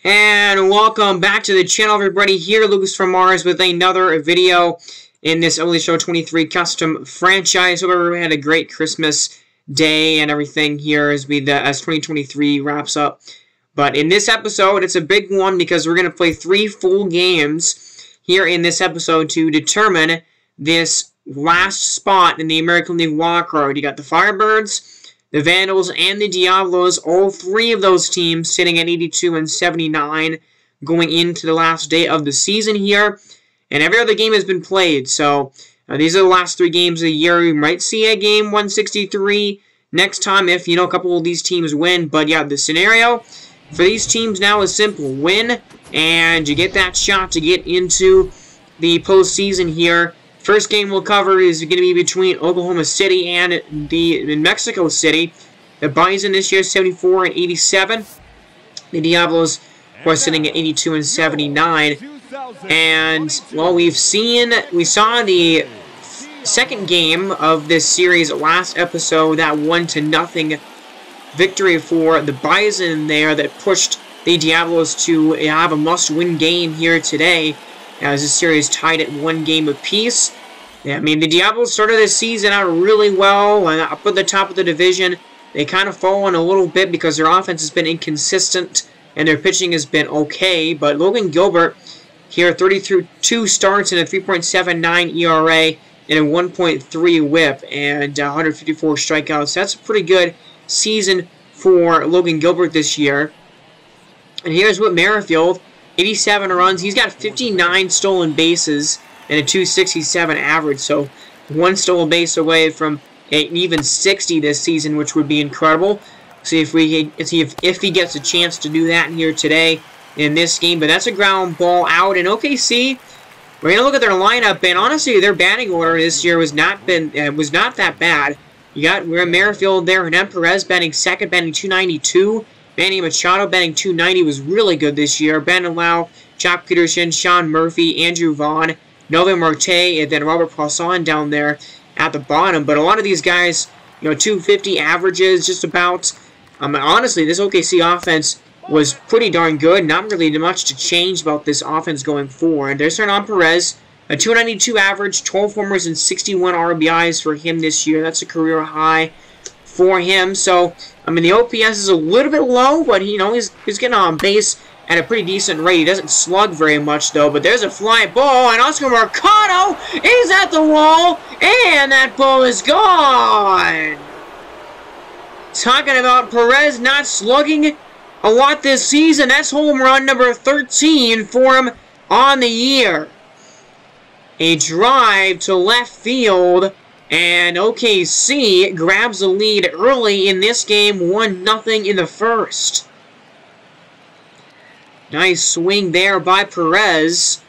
And welcome back to the channel, everybody. Here, Lucas from Mars with another video in this MLB Show 23 custom franchise. Hope everyone had a great Christmas day and everything here as 2023 wraps up. But in this episode, it's a big one because we're going to play 3 full games here in this episode to determine this last spot in the American League Wildcard. You got the Firebirds, the Vandals, and the Diablos, all 3 of those teams sitting at 82 and 79 going into the last day of the season here. And every other game has been played, so these are the last 3 games of the year. We might see a game 163 next time if, a couple of these teams win. But yeah, the scenario for these teams now is simple. Win, and you get that shot to get into the postseason here. First game we'll cover is going to be between Oklahoma City and in Mexico City. The Bison this year 74 and 87. The Diablos were sitting at 82 and 79. And well, we saw the second game of this series last episode, that 1-0 victory for the Bison there that pushed the Diablos to have a must-win game here today, as the series tied at 1 game apiece. Yeah, I mean, the Diablos started this season out really well, and up at the top of the division. They kind of fallen a little bit because their offense has been inconsistent, and their pitching has been okay. But Logan Gilbert here, 32 starts and a 3.79 ERA and a 1.3 WHIP and 154 strikeouts. That's a pretty good season for Logan Gilbert this year. And here's Whit Merrifield. 87 runs. He's got 59 stolen bases and a 267 average. So 1 stolen base away from an even 60 this season, which would be incredible. See if he gets a chance to do that here today in this game. But that's a ground ball out. And OKC, we're gonna look at their lineup, and honestly, their batting order this year was not that bad. You got Merrifield there, Hernan Perez batting second, batting 292. Manny Machado batting 290 was really good this year. Brandon Lau, Jock Peterson, Sean Murphy, Andrew Vaughn, Novin Marte, and then Robert Poisson down there at the bottom. But a lot of these guys, 250 averages, just about. Honestly, this OKC offense was pretty darn good. Not really much to change about this offense going forward. There's Hernan Perez, a 292 average, 12 homers and 61 RBIs for him this year. That's a career high for him. So, the OPS is a little bit low, but he's getting on base at a pretty decent rate. He doesn't slug very much though. But there's a fly ball, and Oscar Mercado is at the wall, and that ball is gone. Talking about Perez not slugging a lot this season. That's home run number 13 for him on the year. A drive to left field. And OKC grabs the lead early in this game, 1-0 in the first. Nice swing there by Perez.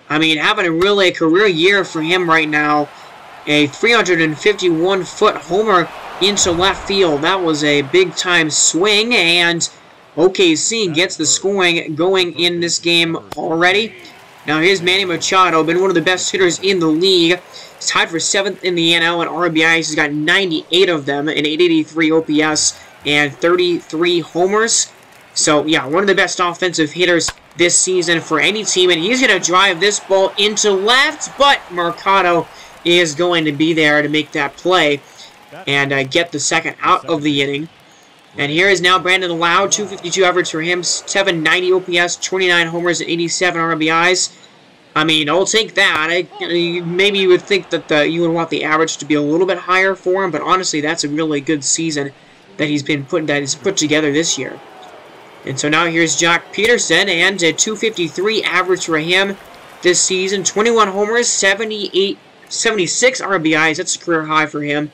Having a career year for him right now. A 351-foot homer into left field. That was a big-time swing, and OKC gets the scoring going in this game already. Now here's Manny Machado, been one of the best hitters in the league. He's tied for 7th in the NL in RBIs. He's got 98 of them, an 883 OPS, and 33 homers. So, yeah, one of the best offensive hitters this season for any team. And he's going to drive this ball into left, but Mercado is going to be there to make that play and get the second out of the inning. And here is now Brandon Lau, 252 average for him, 790 OPS, 29 homers, and 87 RBIs. I'll take that. Maybe you would think that you would want the average to be a little bit higher for him, but honestly, that's a really good season that he's put together this year. And so now here's Jock Peterson, and a 253 average for him this season, 21 homers, 76 RBIs. That's a career high for him,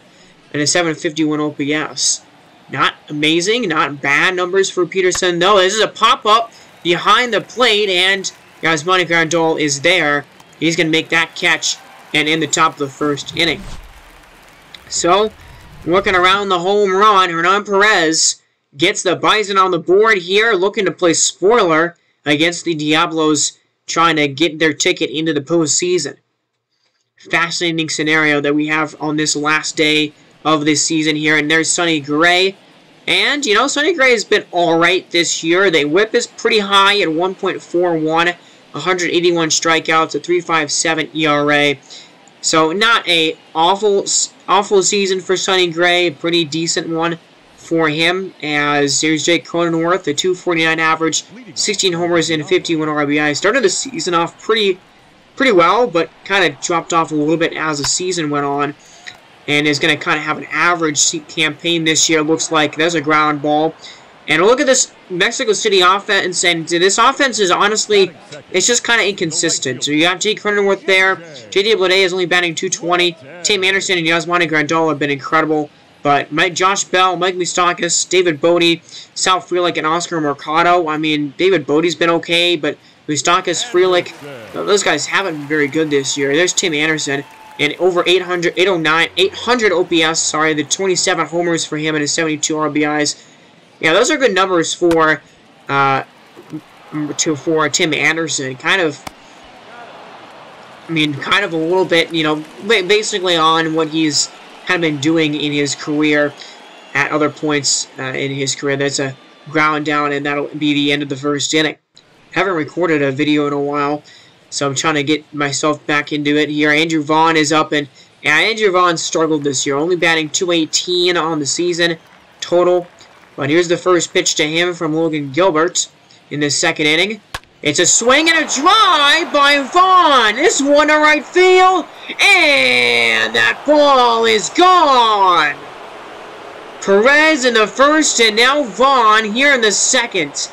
and a 751 OPS. Not amazing, not bad numbers for Peterson, though. This is a pop-up behind the plate, and Yasmani Grandal is there. He's going to make that catch and in the top of the first inning. So, looking around the home run, Hernan Perez gets the Bison on the board here, looking to play spoiler against the Diablos, trying to get their ticket into the postseason. Fascinating scenario that we have on this last day of this season here. And there's Sonny Gray And, you know, Sonny Gray has been alright this year. The whip is pretty high at 1.41, 181 strikeouts, a 3.57 ERA. So, not a awful season for Sonny Gray. Pretty decent one for him. As there's Jake Cronenworth, a 2.49 average, 16 homers and 51 RBI. Started the season off pretty well, but kind of dropped off a little bit as the season went on. And is going to kind of have an average campaign this year. Looks like there's a ground ball. And look at this Mexico City offense. And this offense is honestly, it's just kind of inconsistent. So you have Jake Cronenworth there. J.D. Bleday is only batting .220. Tim Anderson and Yasmani Grandal have been incredible. But Josh Bell, Mike Moustakas, David Bodie, Sal Frelick, and Oscar Mercado. I mean, David Bodie's been okay, but Moustakas, Frelick, those guys haven't been very good this year. There's Tim Anderson. And over 800 OPS, sorry, the 27 homers for him and his 72 RBIs. Yeah, those are good numbers for Tim Anderson. Kind of a little bit, you know, basically on what he's kind of been doing in his career at other points in his career. That's a ground down, and that'll be the end of the first inning. Haven't recorded a video in a while, so I'm trying to get myself back into it here. Andrew Vaughn is up, and Andrew Vaughn struggled this year, only batting .218 on the season total. But here's the first pitch to him from Logan Gilbert in the second inning. It's a swing and a drive by Vaughn. This one to right field, and that ball is gone. Perez in the first, and now Vaughn here in the second.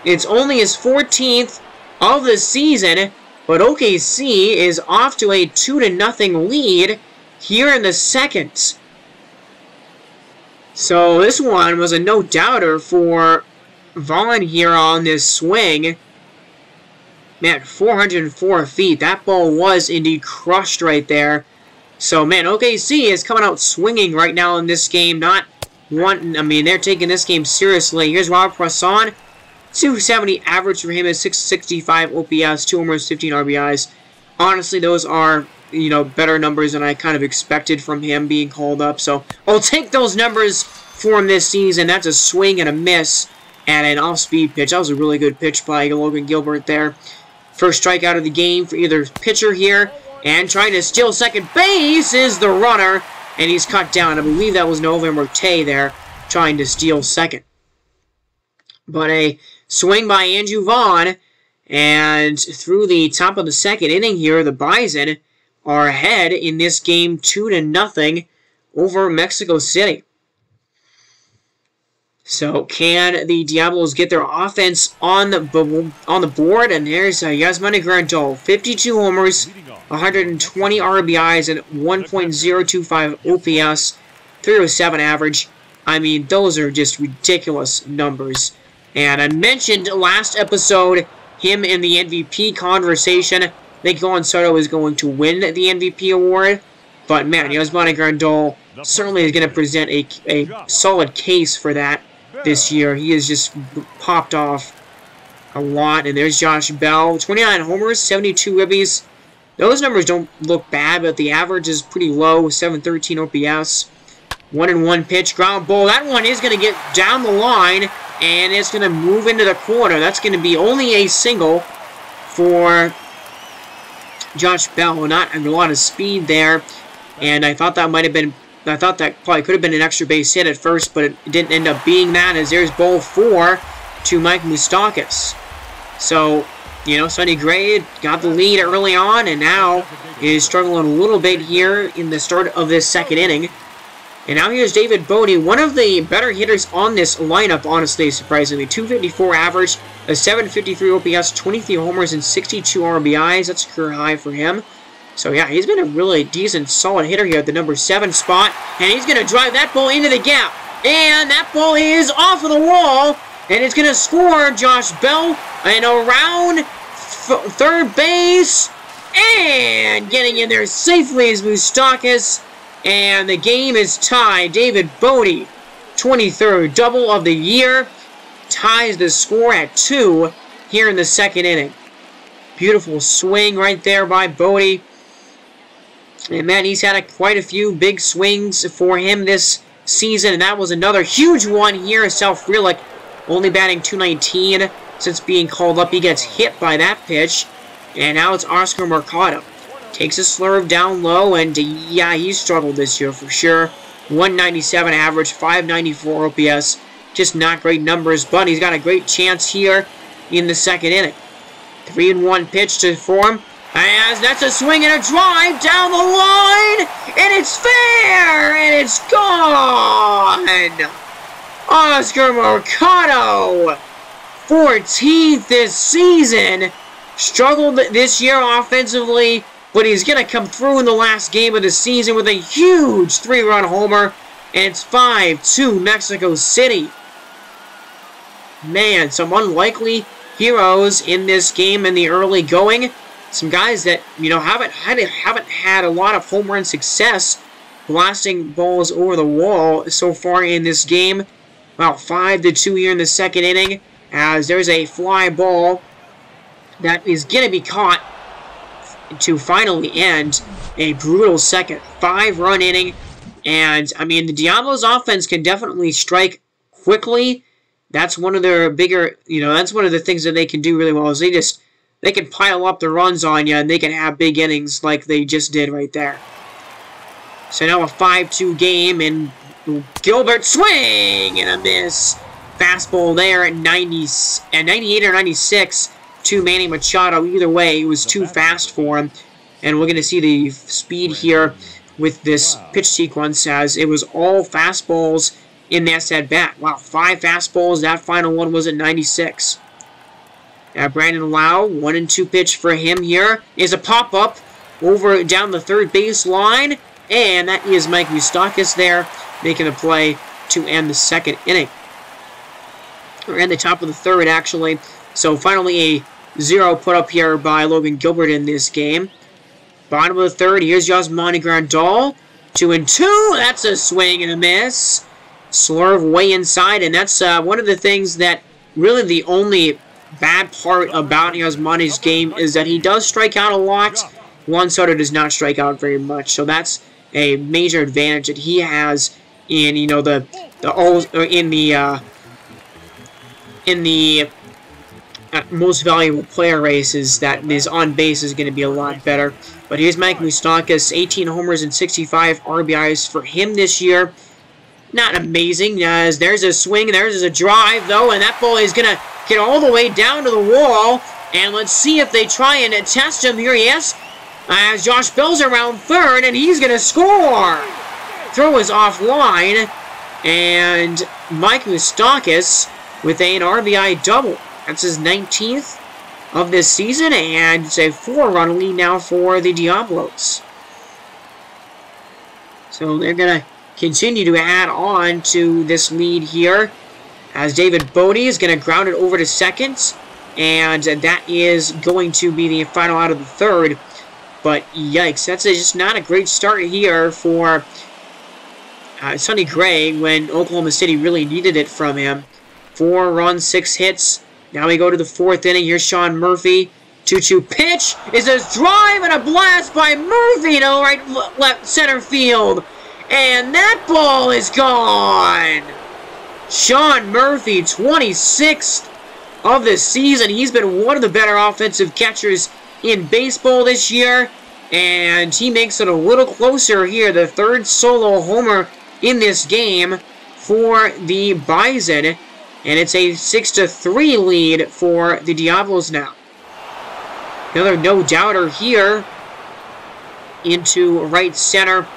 It's only his 14th of the season, but OKC is off to a 2-0 lead here in the second. So this one was a no-doubter for Vaughn here on this swing. Man, 404 feet. That ball was indeed crushed right there. So, man, OKC is coming out swinging right now in this game. Not wanting, they're taking this game seriously. Here's Robert Poisson. 270 average for him is 665 OPS, 2 homers, 15 RBIs. Honestly, those are, you know, better numbers than I kind of expected from him being called up. So I'll take those numbers for him this season. That's a swing and a miss and an off-speed pitch. That was a really good pitch by Logan Gilbert there. First strikeout of the game for either pitcher here. And trying to steal second base is the runner. And he's cut down. I believe that was November Tay there trying to steal second. But a swing by Andrew Vaughn, and through the top of the second inning here, the Bison are ahead in this game 2-0 over Mexico City. So can the Diablos get their offense on the board? And there's Yasmani Grandal, 52 homers, 120 RBIs, and 1.025 OPS, 307 average. I mean, those are just ridiculous numbers. And I mentioned last episode him in the MVP conversation. I think Juan Soto is going to win the MVP award. But, man, Yasmani Grandal certainly is going to present a solid case for that this year. He has just popped off a lot. And there's Josh Bell. 29 homers, 72 ribbies. Those numbers don't look bad, but the average is pretty low, 713 OPS. 1-1 pitch, ground ball. That one is going to get down the line, and it's going to move into the corner. That's going to be only a single for Josh Bell. Not a lot of speed there, and I thought that might have been, I thought that probably could have been an extra base hit at first, but it didn't end up being that, as there's ball 4 to Mike Moustakas. So, you know, Sonny Gray got the lead early on, and now is struggling a little bit here in the start of this second inning. And now here's David Bodie, one of the better hitters on this lineup, honestly, surprisingly. 254 average, a 753 OPS, 23 homers, and 62 RBIs. That's a career high for him. So, yeah, he's been a really decent, solid hitter here at the number 7 spot. And he's going to drive that ball into the gap. And that ball is off of the wall. And it's going to score Josh Bell. And around third base. And getting in there safely is Moustakas. And the game is tied. David Bodie, 23rd double of the year, ties the score at 2 here in the second inning. Beautiful swing right there by Bodie. And man, he's had quite a few big swings for him this season, and that was another huge one here. Self-Relic only batting .219 since being called up. He gets hit by that pitch, and now it's Oscar Mercado. Takes a slurve down low, and yeah, he struggled this year for sure. 197 average, 594 OPS. Just not great numbers, but he's got a great chance here in the second inning. 3-1 pitch to form. As that's a swing and a drive down the line, and it's fair, and it's gone. Oscar Mercado, 14th this season. Struggled this year offensively, but he's going to come through in the last game of the season with a huge 3-run homer, and it's 5-2 Mexico City. Man, some unlikely heroes in this game in the early going. Some guys that, you know, haven't had a lot of home run success blasting balls over the wall so far in this game. Well, 5-2 here in the second inning, as there's a fly ball that is going to be caught to finally end a brutal second 5-run inning. And, I mean, the Diablos offense can definitely strike quickly. That's one of their bigger, you know, that's one of the things that they can do really well, is they can pile up the runs on you, and they can have big innings like they just did right there. So now a 5-2 game, and Gilbert swing and a miss. Fastball there at 98 or 96 to Manny Machado. Either way, it was too fast for him. And we're going to see the speed here with this pitch sequence, as it was all fastballs in that at-bat. Wow, 5 fastballs. That final one was at 96. Brandon Lau, 1-2 pitch for him here. Is a pop-up over down the third base line. And that is Mike Moustakas there, making the play to end the second inning. Or end the top of the third, actually. So finally a 0 put up here by Logan Gilbert in this game. Bottom of the third, here's Yasmani Grandal. 2-2. That's a swing and a miss. Slurve way inside, and that's one of the things that really the only bad part about Yasmani's game is that he does strike out a lot. Juan Soto does not strike out very much, so that's a major advantage that he has in, you know, in the most valuable player races, that his on base is going to be a lot better. But here's Mike Moustakas, 18 homers and 65 RBIs for him this year. Not amazing, as there's a swing, there's a drive, though, and that ball is going to get all the way down to the wall. And let's see if they try and test him. Here he is, as Josh Bell's around third, and he's going to score. Throw is offline, and Mike Moustakas with an RBI double. That's his 19th of this season, and it's a 4-run lead now for the Diablos. So they're going to continue to add on to this lead here, as David Bodie is going to ground it over to second, and that is going to be the final out of the third. But yikes, that's just not a great start here for Sonny Gray when Oklahoma City really needed it from him. 4 runs, 6 hits. Now we go to the 4th inning. Here's Sean Murphy. 2-2 pitch is a drive and a blast by Murphy to left center field. And that ball is gone. Sean Murphy, 26th of the season. He's been one of the better offensive catchers in baseball this year. And he makes it a little closer here. The 3rd solo homer in this game for the Bison. And it's a 6-3 lead for the Diablos now. Another no-doubter here into right center.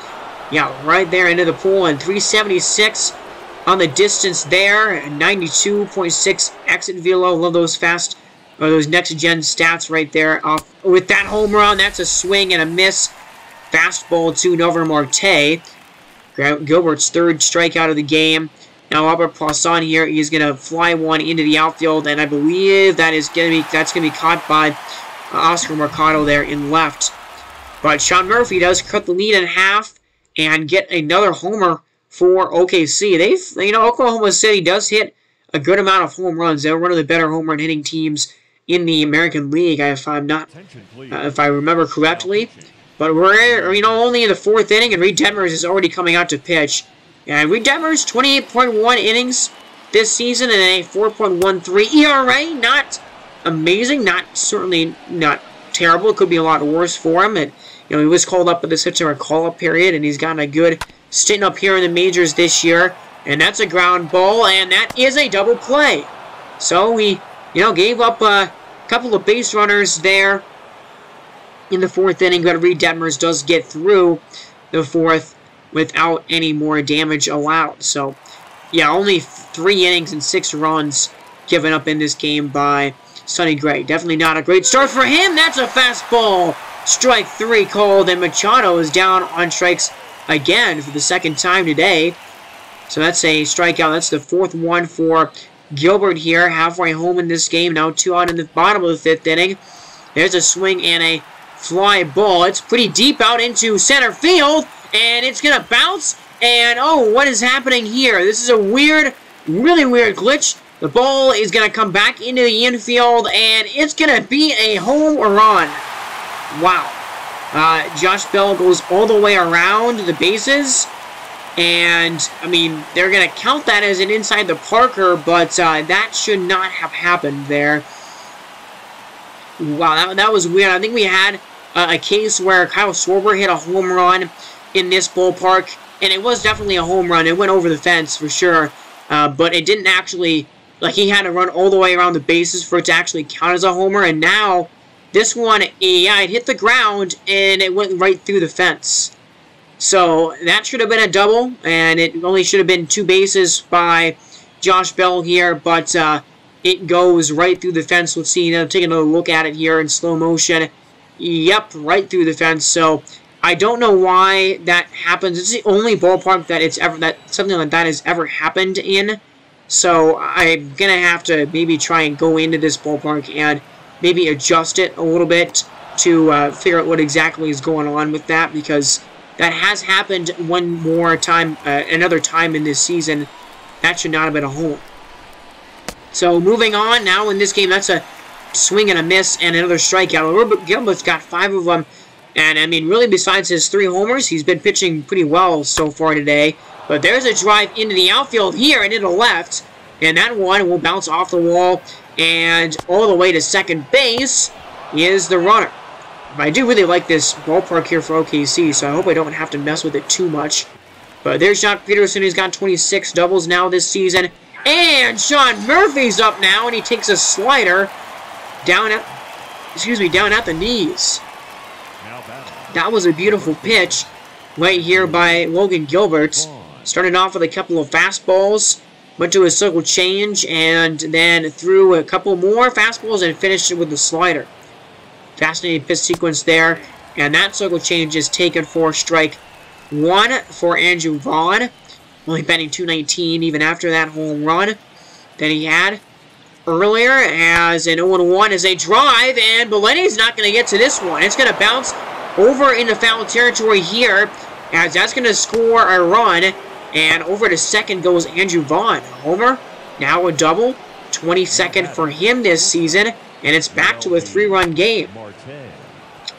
Yeah, right there into the pool, and 376 on the distance there, and 92.6 exit velo. Love those those next-gen stats right there. With that home run, that's a swing and a miss. Fastball to Nover Marte. Gilbert's 3rd strikeout of the game. Now Albert Poisson here, he's going to fly one into the outfield, and I believe that's going to be caught by Oscar Mercado there in left. But Sean Murphy does cut the lead in half and get another homer for OKC. Oklahoma City does hit a good amount of home runs. They're one of the better home run hitting teams in the American League, if I remember correctly. But we're only in the 4th inning, and Reed Detmers is already coming out to pitch. And Reed Detmers, 28.1 innings this season and a 4.13 ERA. Not amazing, certainly not terrible. It could be a lot worse for him. And he was called up with the September call-up period, and he's gotten a good stint up here in the majors this year. And that's a ground ball, and that is a double play. So he, gave up a couple of base runners there in the 4th inning, but Reed Detmers does get through the 4th without any more damage allowed. So, yeah, only 3 innings and 6 runs given up in this game by Sonny Gray. Definitely not a great start for him. That's a fastball. Strike 3 called, and Machado is down on strikes again for the 2nd time today. So that's a strikeout. That's the 4th one for Gilbert here. Halfway home in this game. Now 2 out in the bottom of the 5th inning. There's a swing and a fly ball. It's pretty deep out into center field, and it's going to bounce. And, oh, what is happening here? This is a weird, really weird glitch. The ball is going to come back into the infield, and it's going to be a home run. Wow. Josh Bell goes all the way around the bases. And, I mean, they're going to count that as an inside the Parker, but that should not have happened there. Wow, that was weird. I think we had a case where Kyle Schwarber hit a home run in this ballpark, and it was definitely a home run. It went over the fence for sure, but it didn't actually, like, he had to run all the way around the bases for it to actually count as a homer, and now this one, yeah, it hit the ground, and it went right through the fence. So that should have been a double, and it only should have been 2 bases by Josh Bell here, but it goes right through the fence. Let's see, take another look at it here in slow motion. Yep, right through the fence. So I don't know why that happens. It's the only ballpark that something like that has ever happened in. So I'm gonna have to maybe try and go into this ballpark and maybe adjust it a little bit to figure out what exactly is going on with that, because that has happened one more time, another time in this season. That should not have been a home. So moving on, now in this game, that's a swing and a miss and another strikeout. Gilbert's got 5 of them, and I mean, really, besides his 3 homers, he's been pitching pretty well so far today. But there's a drive into the outfield here and into left, and that one will bounce off the wall and all the way to second base is the runner. I do really like this ballpark here for OKC, so I hope I don't have to mess with it too much. But there's John Peterson, who's got 26 doubles now this season. And Sean Murphy's up now, and he takes a slider down at the knees. That was a beautiful pitch right here by Logan Gilbert. Started off with a couple of fastballs, went to a circle change, and then threw a couple more fastballs and finished it with the slider. Fascinating pitch sequence there, and that circle change is taken for strike 1 for Andrew Vaughn. Only batting .219 even after that home run that he had earlier, as an 0-1 is a drive, and Belletti's not going to get to this one. It's going to bounce over into foul territory here, as that's going to score a run, and over to second goes Andrew Vaughn. Homer, now a double, 22nd for him this season, and it's back to a 3-run game.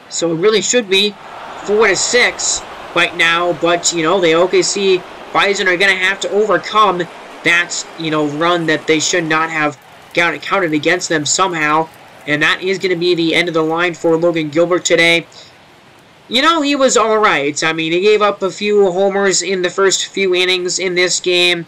So it really should be 4-6 right now, but, you know, the OKC Bison are going to have to overcome that, you know, run that they should not have counted against them somehow, and that is going to be the end of the line for Logan Gilbert today. You know, he was alright. I mean, he gave up a few homers in the first few innings in this game.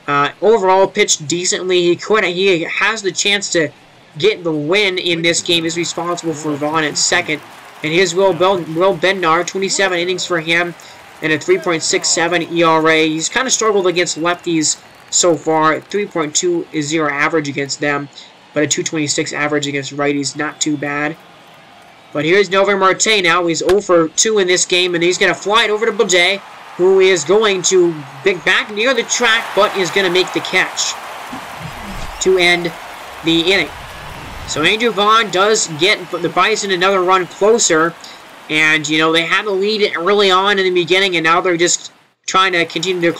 Overall, pitched decently. He has the chance to get the win in this game. Is responsible for Vaughn at second. And here's Will Bednar, 27 innings for him, and a 3.67 ERA. He's kind of struggled against lefties so far. 3.20 average against them, but a 2.26 average against righties. Not too bad. But here's Nover Marte now. He's 0 for 2 in this game, and he's going to fly it over to Boudet, who is going to be back near the track, but is going to make the catch to end the inning. So Andrew Vaughn does get the Bison another run closer, and, you know, they had the lead early on in the beginning, and now they're just trying to continue to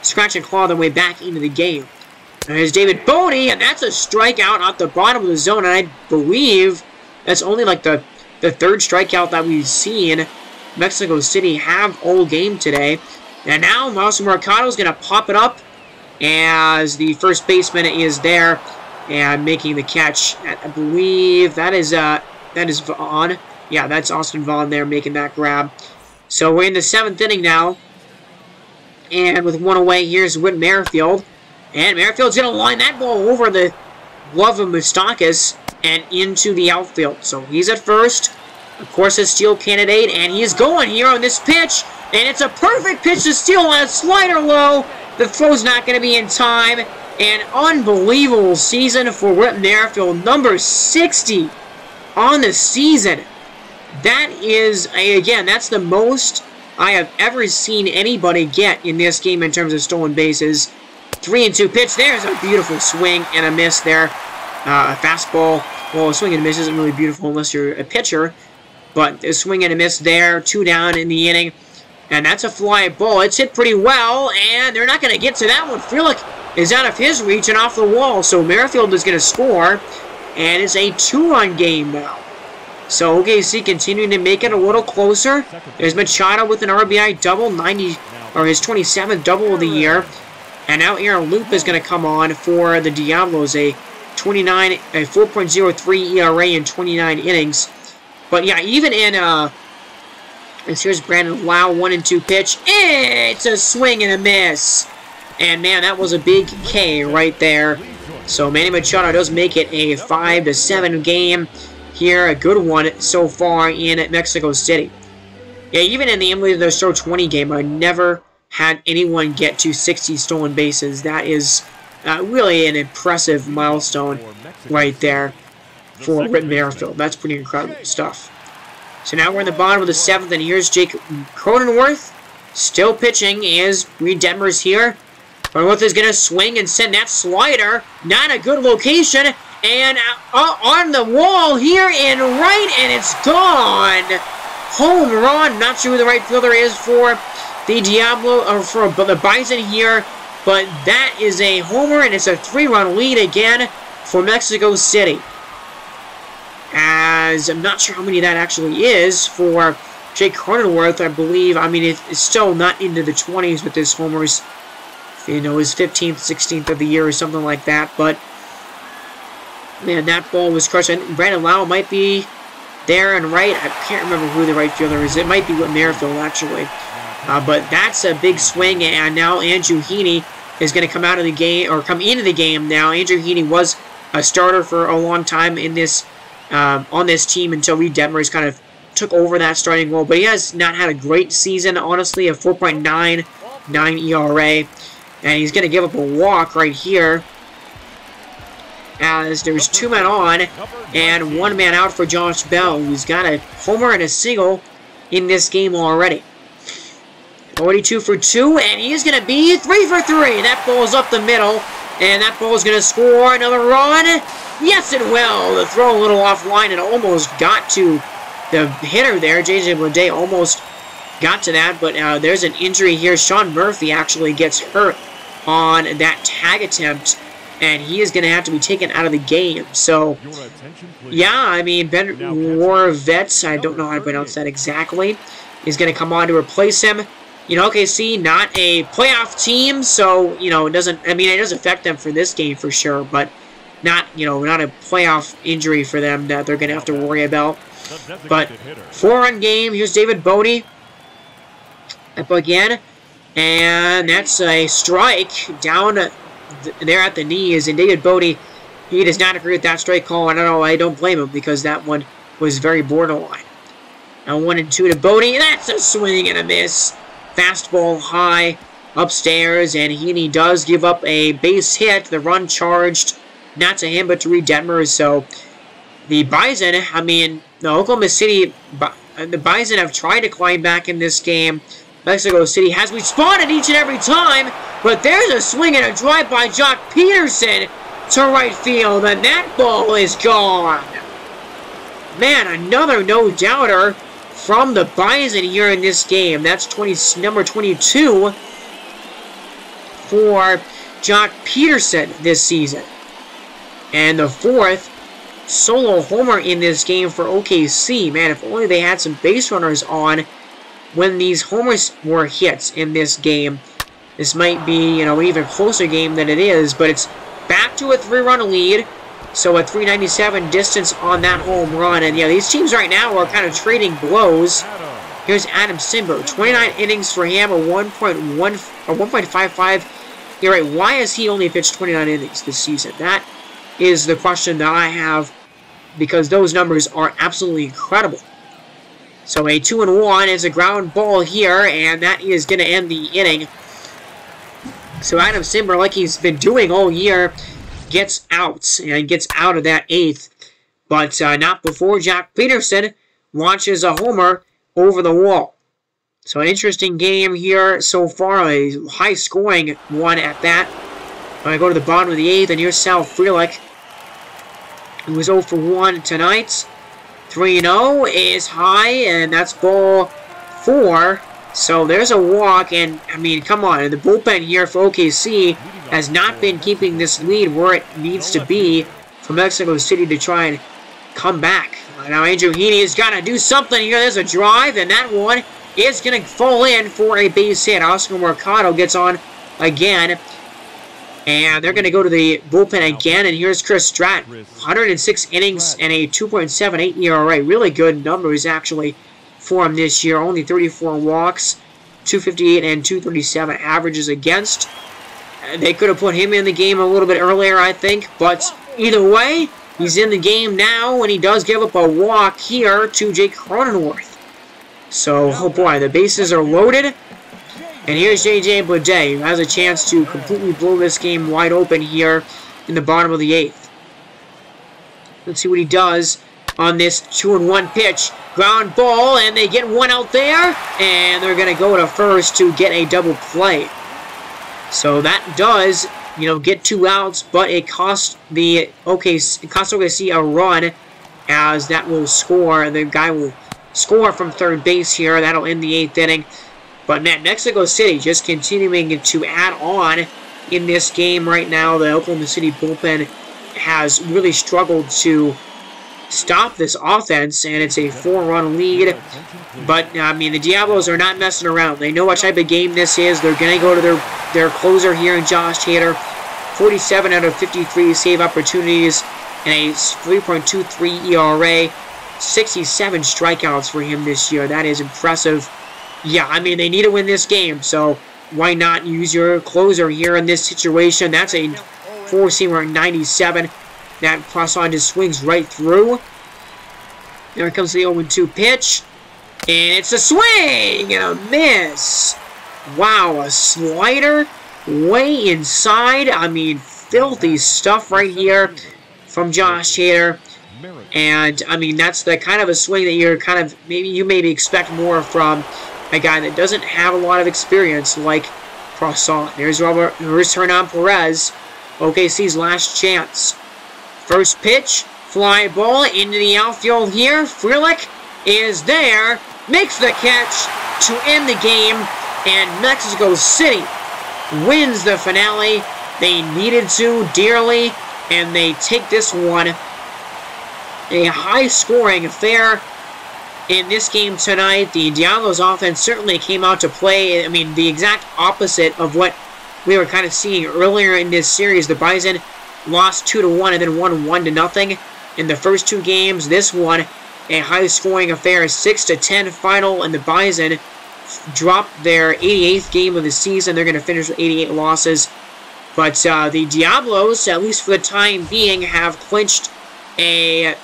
scratch and claw their way back into the game. And here's David Boney, and that's a strikeout at the bottom of the zone, and I believe that's only like the third strikeout that we've seen Mexico City have all game today. And now Miles Mercado is going to pop it up as the first baseman is there and making the catch. I believe that is Vaughn. Yeah, that's Austin Vaughn there making that grab. So we're in the 7th inning now. And with one away, here's Whit Merrifield. And Merrifield's going to line that ball over the glove of Moustakas and into the outfield. So he's at first. Of course, a steal candidate. And he's going here on this pitch. And it's a perfect pitch to steal on a slider low. The throw's not going to be in time. An unbelievable season for Whit Merrifield. Number 60 on the season. That is, again, that's the most I have ever seen anybody get in this game in terms of stolen bases. 3-2 pitch. There's a beautiful swing and a miss there. A fastball. Well, a swing and a miss isn't really beautiful unless you're a pitcher. But a swing and a miss there. 2 down in the inning. And that's a fly ball. It's hit pretty well, and they're not going to get to that one. Frelick is out of his reach and off the wall, so Merrifield is going to score, and it's a 2-run game now. So OKC continuing to make it a little closer. There's Machado with an RBI double, his 27th double of the year. And now Aaron Loop is going to come on for the Diablos, a 4.03 ERA in 29 innings. But yeah, even in and here's Brandon Lau, 1-2 pitch. It's a swing and a miss. And man, that was a big K right there. So Manny Machado does make it a 5-7 game here. A good one so far in Mexico City. Yeah, even in the MLB Show 20 game, I never had anyone get to 60 stolen bases. That is really an impressive milestone right there for Whit Merrifield. That's pretty incredible stuff. So now we're in the bottom of the 7th, and here's Jake Cronenworth. Still pitching as Reed Detmers here. Cronenworth is going to swing and send that slider. Not a good location. And on the wall here and right, and it's gone. Home run. Not sure who the right fielder is for the Diablo, or for the Bison here. But that is a homer, and it's a 3-run lead again for Mexico City. As I'm not sure how many that actually is for Jake Cronenworth, I believe. I mean, it's still not into the 20s with his homers. You know, his 15th, 16th of the year or something like that. But, man, that ball was crushed. And Brandon Lau might be there and right. I can't remember who the right fielder is. It might be Whit Merrifield, actually. But that's a big swing. And now Andrew Heaney is going to come out of the game, or come into the game now. Andrew Heaney was a starter for a long time in this on this team until Reed Detmers kind of took over that starting role. But he has not had a great season, honestly, a 4.99 ERA. And he's going to give up a walk right here as there's 2 men on and 1 man out for Josh Bell, who's got a homer and a single in this game already. 42 for 2, and he's going to be 3 for 3. That ball is up the middle, and that ball is going to score another run. Yes, it will. The throw a little offline and almost got to the hitter there. J.J. Bleday almost got to that, but there's an injury here. Sean Murphy actually gets hurt on that tag attempt, and he is going to have to be taken out of the game. So, yeah, I mean, Ben Warvets, I don't know how to pronounce that exactly, is going to come on to replace him. You know, OKC, not a playoff team, so, you know, it doesn't, I mean, it does affect them for this game for sure, but not, you know, not a playoff injury for them that they're going to have to worry about. But 4-run game. Here's David Bodie up again, and that's a strike down there at the knees. And David Bodie, he does not agree with that strike call. I don't know. I don't blame him because that one was very borderline. Now 1-2 to Bodie. That's a swing and a miss. Fastball high upstairs, and Heaney does give up a base hit. The run charged not to him but to Reed Detmers. So the Bison, I mean, the Oklahoma City, the Bison have tried to climb back in this game. Mexico City has responded each and every time, but there's a swing and a drive by Jock Peterson to right field, and that ball is gone. Man, another no-doubter from the Bison here in this game. That's number 22 for Jock Peterson this season. And the 4th solo homer in this game for OKC. Man, if only they had some base runners on when these homers were hit in this game, this might be, you know, an even closer game than it is, but it's back to a 3-run lead. So a 397 distance on that home run. And yeah, these teams right now are kind of trading blows. Here's Adam Simber. 29 innings for him, a 1.55 ERA. Why has he only pitched 29 innings this season? That is the question that I have, because those numbers are absolutely incredible. So a 2-1 is a ground ball here, and that is going to end the inning. So Adam Simber, like he's been doing all year, gets out, and gets out of that 8th. But not before Jack Peterson launches a homer over the wall. So an interesting game here so far, a high-scoring one at that. I go to the bottom of the 8th, and here's Sal Frelick, who was 0 for 1 tonight. 3-0 is high, and that's ball 4. So there's a walk, and, I mean, come on. The bullpen here for OKC has not been keeping this lead where it needs to be for Mexico City to try and come back. Now Andrew Heaney has got to do something here. There's a drive, and that one is going to fall in for a base hit. Oscar Mercado gets on again, and they're going to go to the bullpen again, and here's Chris Stratton. 106 innings and a 2.78 ERA. Really good numbers, actually, for him this year. Only 34 walks, 258 and 237 averages against. They could have put him in the game a little bit earlier, I think, but either way, he's in the game now, and he does give up a walk here to Jake Cronenworth. So, oh boy, the bases are loaded, and here's J.J. Bleday, who has a chance to completely blow this game wide open here in the bottom of the 8th. Let's see what he does on this 2-1 pitch. Ground ball, and they get one out there, and they're going to go to first to get a double play. So that does, you know, get 2 outs, but it cost OKC a run, as that will score. The guy will score from third base here. That'll end the 8th inning. But Mexico City just continuing to add on in this game right now. The Oklahoma City bullpen has really struggled to stop this offense, and it's a 4-run lead. But, I mean, the Diablos are not messing around. They know what type of game this is. They're going to go to their closer here in Josh Hader. 47 out of 53 save opportunities and a 3.23 ERA. 67 strikeouts for him this year. That is impressive. Yeah, I mean, they need to win this game, so why not use your closer here in this situation? That's a 4-seamer 97. That cross-on just swings right through. There comes the 0-2 pitch. And it's a swing and a miss. Wow, a slider way inside. I mean, filthy stuff right here from Josh Hader. And, I mean, that's the kind of a swing that you're kind of, maybe expect more from a guy that doesn't have a lot of experience like Croissant. There's Hernan Perez, OKC's last chance. First pitch, fly ball into the outfield here. Frelick is there, makes the catch to end the game, and Mexico City wins the finale. They needed to dearly, and they take this one. A high-scoring affair in this game tonight. The Diablos offense certainly came out to play. I mean, the exact opposite of what we were kind of seeing earlier in this series. The Bison lost 2-1 and then won 1-0 in the first 2 games. This one, a high-scoring affair, 6-10 final, and the Bison dropped their 88th game of the season. They're going to finish with 88 losses. But the Diablos, at least for the time being, have clinched they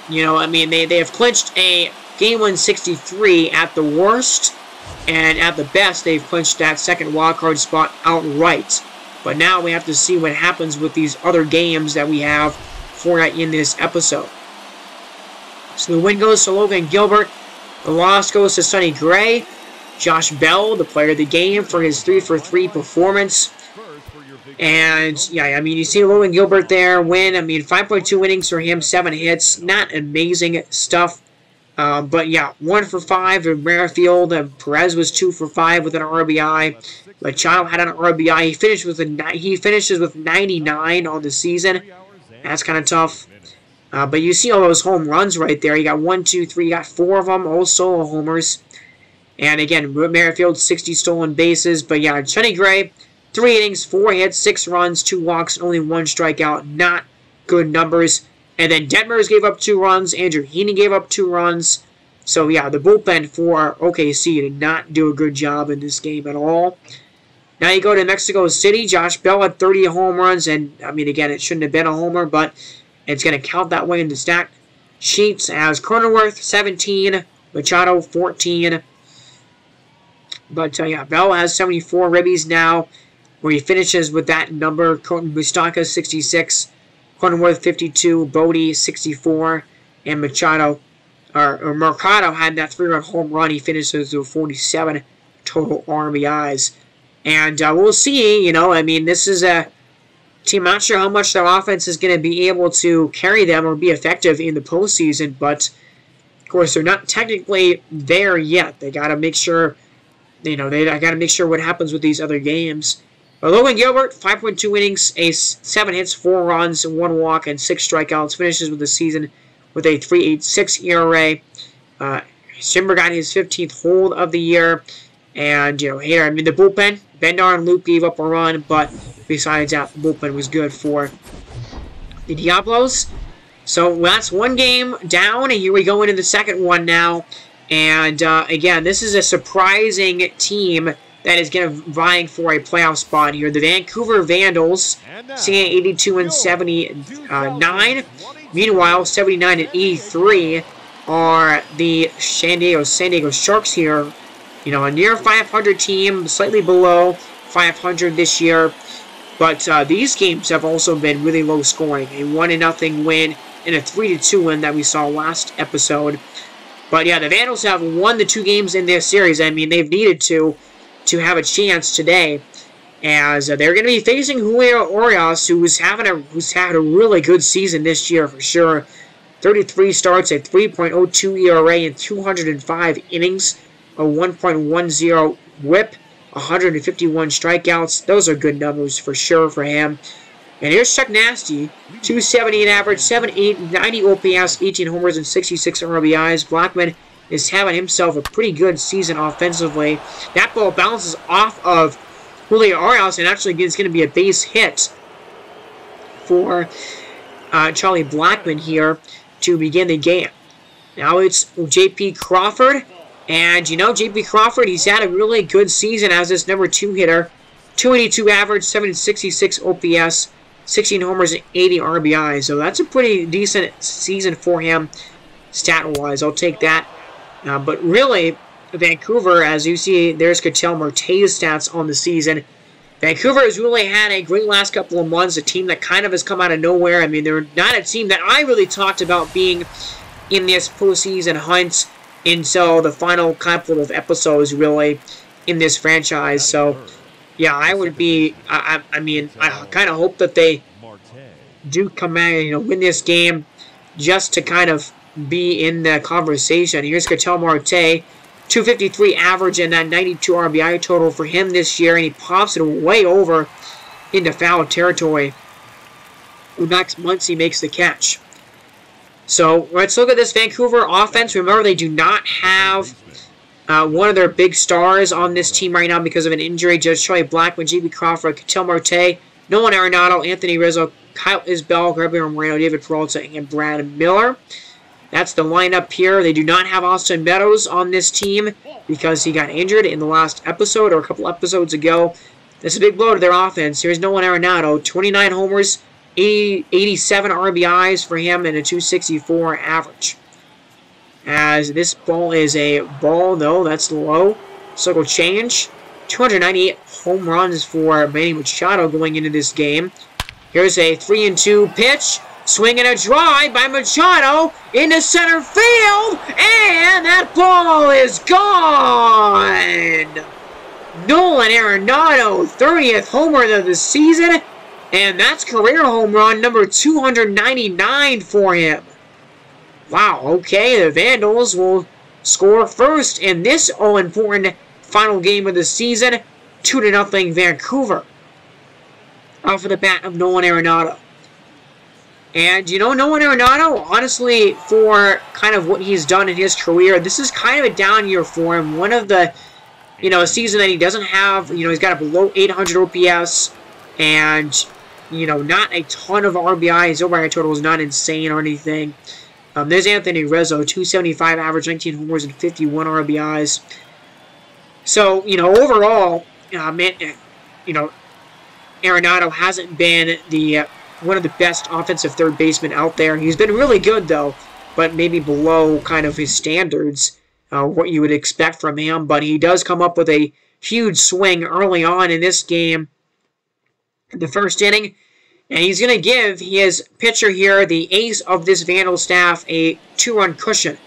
have clinched a Game 163 at the worst, and at the best, they've clinched that second wildcard spot outright. But now we have to see what happens with these other games that we have for in this episode. So the win goes to Logan Gilbert. The loss goes to Sonny Gray. Josh Bell, the player of the game, for his 3-for-3 performance. And, yeah, I mean, you see Logan Gilbert there win. I mean, 5.2 innings for him, 7 hits. Not amazing stuff. But, yeah, 1-for-5 in Merrifield. Perez was 2-for-5 with an RBI. Machado had an RBI. He finishes with 99 on the season. That's kind of tough. But you see all those home runs right there. You got 1, 2, 3. You got 4 of them, all solo homers. And again, Merrifield, 60 stolen bases. But yeah, Sonny Gray, 3 innings, 4 hits, 6 runs, 2 walks, only 1 strikeout. Not good numbers. And then Detmers gave up 2 runs. Andrew Heaney gave up 2 runs. So yeah, the bullpen for OKC did not do a good job in this game at all. Now you go to Mexico City. Josh Bell had 30 home runs. And, I mean, again, it shouldn't have been a homer, but it's going to count that way in the stat sheets as Cronenworth, 17, Machado, 14. But, yeah, Bell has 74 ribbies now, where he finishes with that number. Mustaka, 66, Cronenworth, 52, Bodie, 64, and Machado, or Mercado had that 3-run home run. He finishes with 47 total RBIs. And we'll see, you know, I mean, this is a team, I'm not sure how much their offense is going to be able to carry them or be effective in the postseason, but, of course, they're not technically there yet. They got to make sure, you know, I got to make sure what happens with these other games. But Logan Gilbert, 5.2 innings, 7 hits, 4 runs, 1 walk, and 6 strikeouts, finishes with the season with a 3.86 ERA. Schimber got his 15th hold of the year. And, you know, here, I mean, the bullpen, Bendar and Luke gave up a run, but besides that, the bullpen was good for the Diablos. So that's 1 game down, and here we go into the second one now. And, again, this is a surprising team that is going to vying for a playoff spot here. The Vancouver Vandals, sitting at 82 and 79. Meanwhile, 79 and 83 are the San Diego Sharks here. You know, a near 500 team, slightly below 500 this year. But these games have also been really low scoring. A 1-0 win and a 3-2 win that we saw last episode. But yeah, the Vandals have won the 2 games in this series. I mean, they've needed to have a chance today. As they're going to be facing Julio Urias, who's had a really good season this year for sure. 33 starts, a 3.02 ERA in 205 innings. A 1.10 whip, 151 strikeouts. Those are good numbers for sure for him. And here's Chuck Nasty, 270 in average, 7.8, 90 OPS, 18 homers, and 66 RBIs. Blackman is having himself a pretty good season offensively. That ball bounces off of Julio Urias and actually is going to be a base hit for Charlie Blackman here to begin the game. Now it's J.P. Crawford. And, you know, J.P. Crawford, he's had a really good season as this number 2 hitter. 282 average, 766 OPS, 16 homers, and 80 RBIs. So that's a pretty decent season for him stat-wise. I'll take that. But really, Vancouver, as you see, there's Ketel Marte's stats on the season. Vancouver has really had a great last couple of months, a team that kind of has come out of nowhere. I mean, they're not a team that I really talked about being in this postseason hunt until the final couple of episodes, really, in this franchise. So, yeah, I would be, I mean, I kind of hope that they do come out, you know, win this game just to kind of be in the conversation. Here's Ketel Marte, 253 average and that 92 RBI total for him this year, and he pops it way over into foul territory. Max Muncy makes the catch. So let's look at this Vancouver offense. Remember, they do not have one of their big stars on this team right now because of an injury. Just Charlie Blackman, J.B. Crawford, Ketel Marte, Nolan Arenado, Anthony Rizzo, Kyle Isbell, Gabriel Moreno, David Peralta, and Brad Miller. That's the lineup here. They do not have Austin Meadows on this team because he got injured in the last episode or a couple episodes ago. That's a big blow to their offense. Here's Nolan Arenado, 29 homers, 87 RBIs for him, and a 264 average. As this ball is a ball, though, that's low. Circle change. 298 home runs for Manny Machado going into this game. Here's a 3-2 pitch. Swing and a drive by Machado into center field, and that ball is gone! Nolan Arenado, 30th homer of the season, and that's career home run number 299 for him. Wow, okay, the Vandals will score first in this all-important final game of the season, 2-0 Vancouver. Off of the bat of Nolan Arenado. And, you know, Nolan Arenado, honestly, for kind of what he's done in his career, this is kind of a down year for him. One of the, you know, a season that he doesn't have, you know, he's got a below 800 OPS, and, you know, not a ton of RBI. His RBI total is not insane or anything. There's Anthony Rizzo, 275 average, 19 homers, and 51 RBIs. So, you know, overall, you know, Arenado hasn't been the one of the best offensive third basemen out there. He's been really good, though, but maybe below kind of his standards, what you would expect from him. But he does come up with a huge swing early on in this game, the first inning, and he's going to give his pitcher here, the ace of this Vandal staff, a 2-run cushion.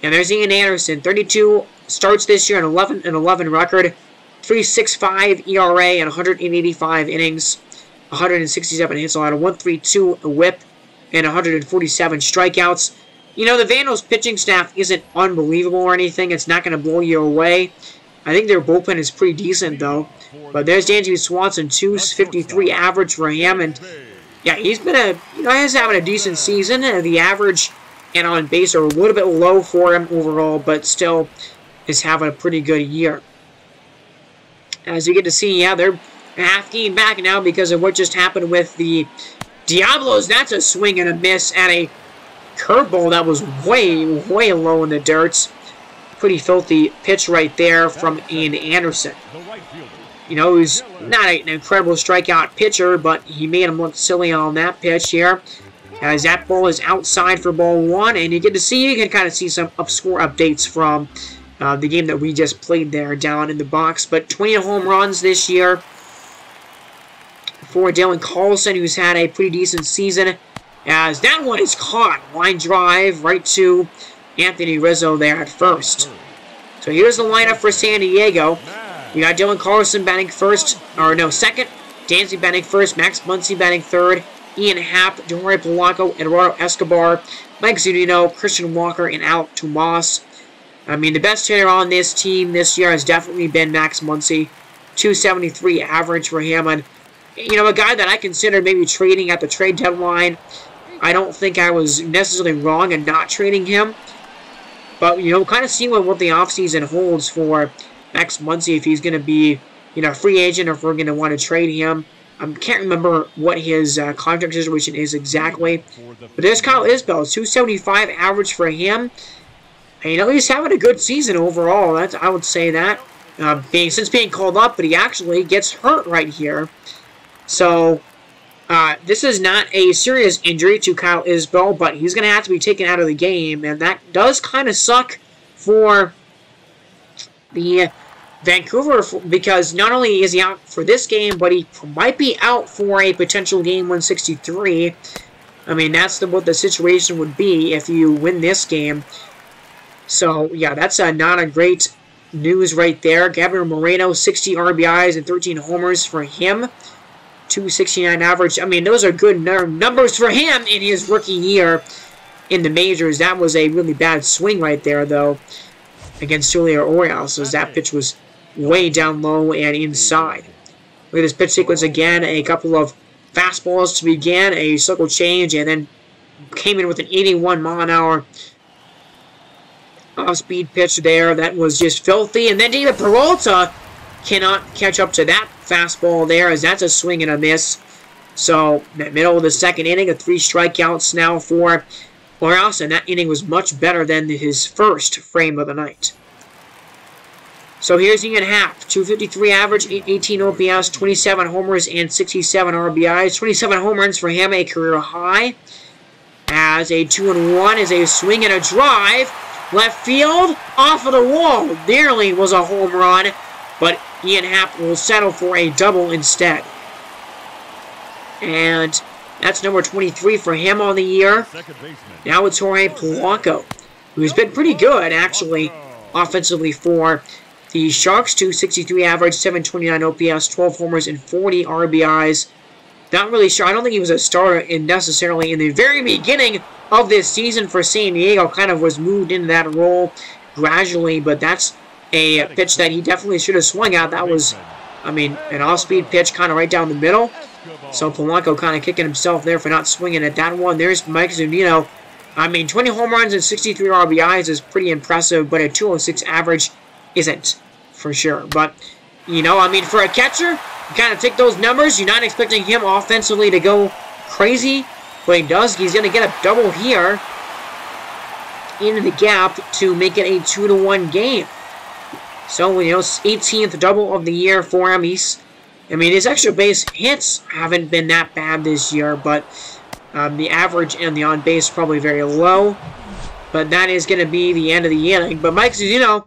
And there's Ian Anderson, 32 starts this year, an 11-11 record, 3.65 ERA and 185 innings, 167 hits allowed, a 1.32 whip, and 147 strikeouts. You know, the Vandals pitching staff isn't unbelievable or anything. It's not going to blow you away. I think their bullpen is pretty decent, though. But there's Dansby Swanson, 253 average for him. And, yeah, he's been he's having a decent season. The average and on base are a little bit low for him overall, but still is having a pretty good year. As you get to see, yeah, they're half game back now because of what just happened with the Diablos. That's a swing and a miss at a curveball that was way, way low in the dirt. Pretty filthy pitch right there from Ian Anderson. You know, he's not an incredible strikeout pitcher, but he made him look silly on that pitch here. As that ball is outside for ball one, and you can kind of see some score updates from the game that we just played there down in the box. But 20 home runs this year for Dylan Carlson, who's had a pretty decent season. As that one is caught. Line drive right to Anthony Rizzo there at first. So here's the lineup for San Diego. You got Dylan Carlson batting second. Dansby batting first. Max Muncy batting third. Ian Happ, Jorge Polanco, Eduardo Escobar, Mike Zunino, Christian Walker, and Alec Tomas. I mean, the best hitter on this team this year has definitely been Max Muncy. 273 average for him. And, you know, a guy that I considered maybe trading at the trade deadline. I don't think I was necessarily wrong in not trading him. But, you know, kind of seeing what the offseason holds for Max Muncy, if he's going to be, you know, a free agent or if we're going to want to trade him. I can't remember what his contract situation is exactly. But there's Kyle Isbell, 275 average for him. And, you know, he's having a good season overall. I would say that. Since being called up, but he actually gets hurt right here. So, this is not a serious injury to Kyle Isbell, but he's going to have to be taken out of the game. And that does kind of suck for the Vancouver, because not only is he out for this game, but he might be out for a potential Game 163. I mean, that's what the situation would be if you win this game. So, yeah, that's not a great news right there. Gabriel Moreno, 60 RBIs and 13 homers for him. 269 average. I mean, those are good numbers for him in his rookie year in the majors. That was a really bad swing right there, though, against Julio Orioles, as that pitch was way down low and inside. Look at this pitch sequence again. A couple of fastballs to begin, a circle change, and then came in with an 81-mile-an-hour off-speed pitch there. That was just filthy. And then David Peralta cannot catch up to that fastball there, as that's a swing and a miss. So, in the middle of the second inning, 3 strikeouts now for Orioles, and that inning was much better than his first frame of the night. So here's Ian Happ, 253 average, 818 OPS, 27 homers, and 67 RBIs. 27 home runs for him, a career high. As a 2-1 is a swing and a drive. Left field, off of the wall. Nearly was a home run, but Ian Happ will settle for a double instead. And that's number 23 for him on the year. Now it's Jorge Polanco, who's been pretty good, actually, offensively for the Sharks. 263 average, 729 OPS, 12 homers, and 40 RBIs. Not really sure. I don't think he was a starter necessarily in the very beginning of this season for San Diego. Kind of was moved into that role gradually, but that's a pitch that he definitely should have swung at. That was, I mean, an off-speed pitch kind of right down the middle. So Polanco kind of kicking himself there for not swinging at that one. There's Mike Zunino. I mean, 20 home runs and 63 RBIs is pretty impressive, but a 206 average isn't, for sure. But, you know, I mean, for a catcher, you kind of take those numbers. You're not expecting him offensively to go crazy, but he does. He's going to get a double here into the gap to make it a 2-1 game. So, you know, 18th double of the year for him. I mean, his extra base hits haven't been that bad this year, but the average and the on-base probably very low. But that is going to be the end of the inning. But Mike Zunino,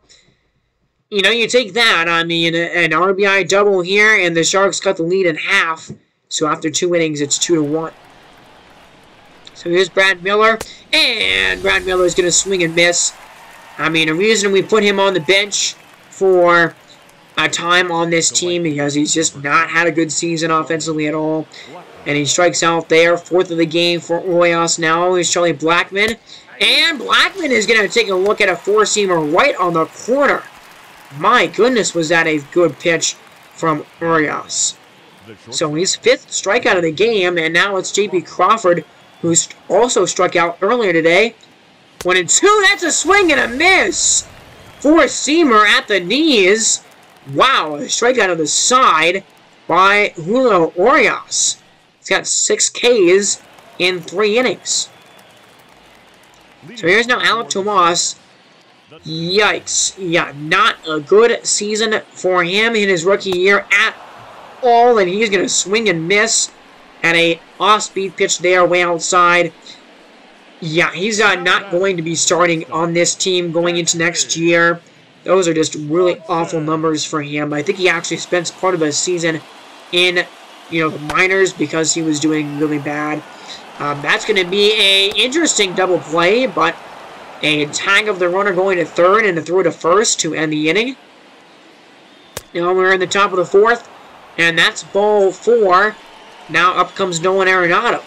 you know, you take that. I mean, an RBI double here, and the Sharks cut the lead in half. So after 2 innings, it's 2-1. So here's Brad Miller, and Brad Miller is going to swing and miss. I mean, the reason we put him on the bench for a time on this team because he's just not had a good season offensively at all. And he strikes out there. 4th of the game for Royals now is Charlie Blackmon. And Blackmon is going to take a look at a 4-seamer right on the corner. My goodness, was that a good pitch from Urias. So his 5th strikeout of the game, and now it's J.P. Crawford, who's also struck out earlier today. 1-2, that's a swing and a miss. 4-seamer at the knees. Wow, a strikeout of the side by Julio Urias. He's got 6 Ks in 3 innings. So here's now Alec Tomas. Yikes. Yeah, not a good season for him in his rookie year at all. And he's going to swing and miss at a off-speed pitch there way outside. Yeah, he's not going to be starting on this team going into next year. Those are just really awful numbers for him. I think he actually spent part of the season in, you know, the minors because he was doing really bad. That's going to be a interesting double play, but a tag of the runner going to 3rd and a throw to 1st to end the inning. Now we're in the top of the 4th, and that's ball 4. Now up comes Nolan Arenado.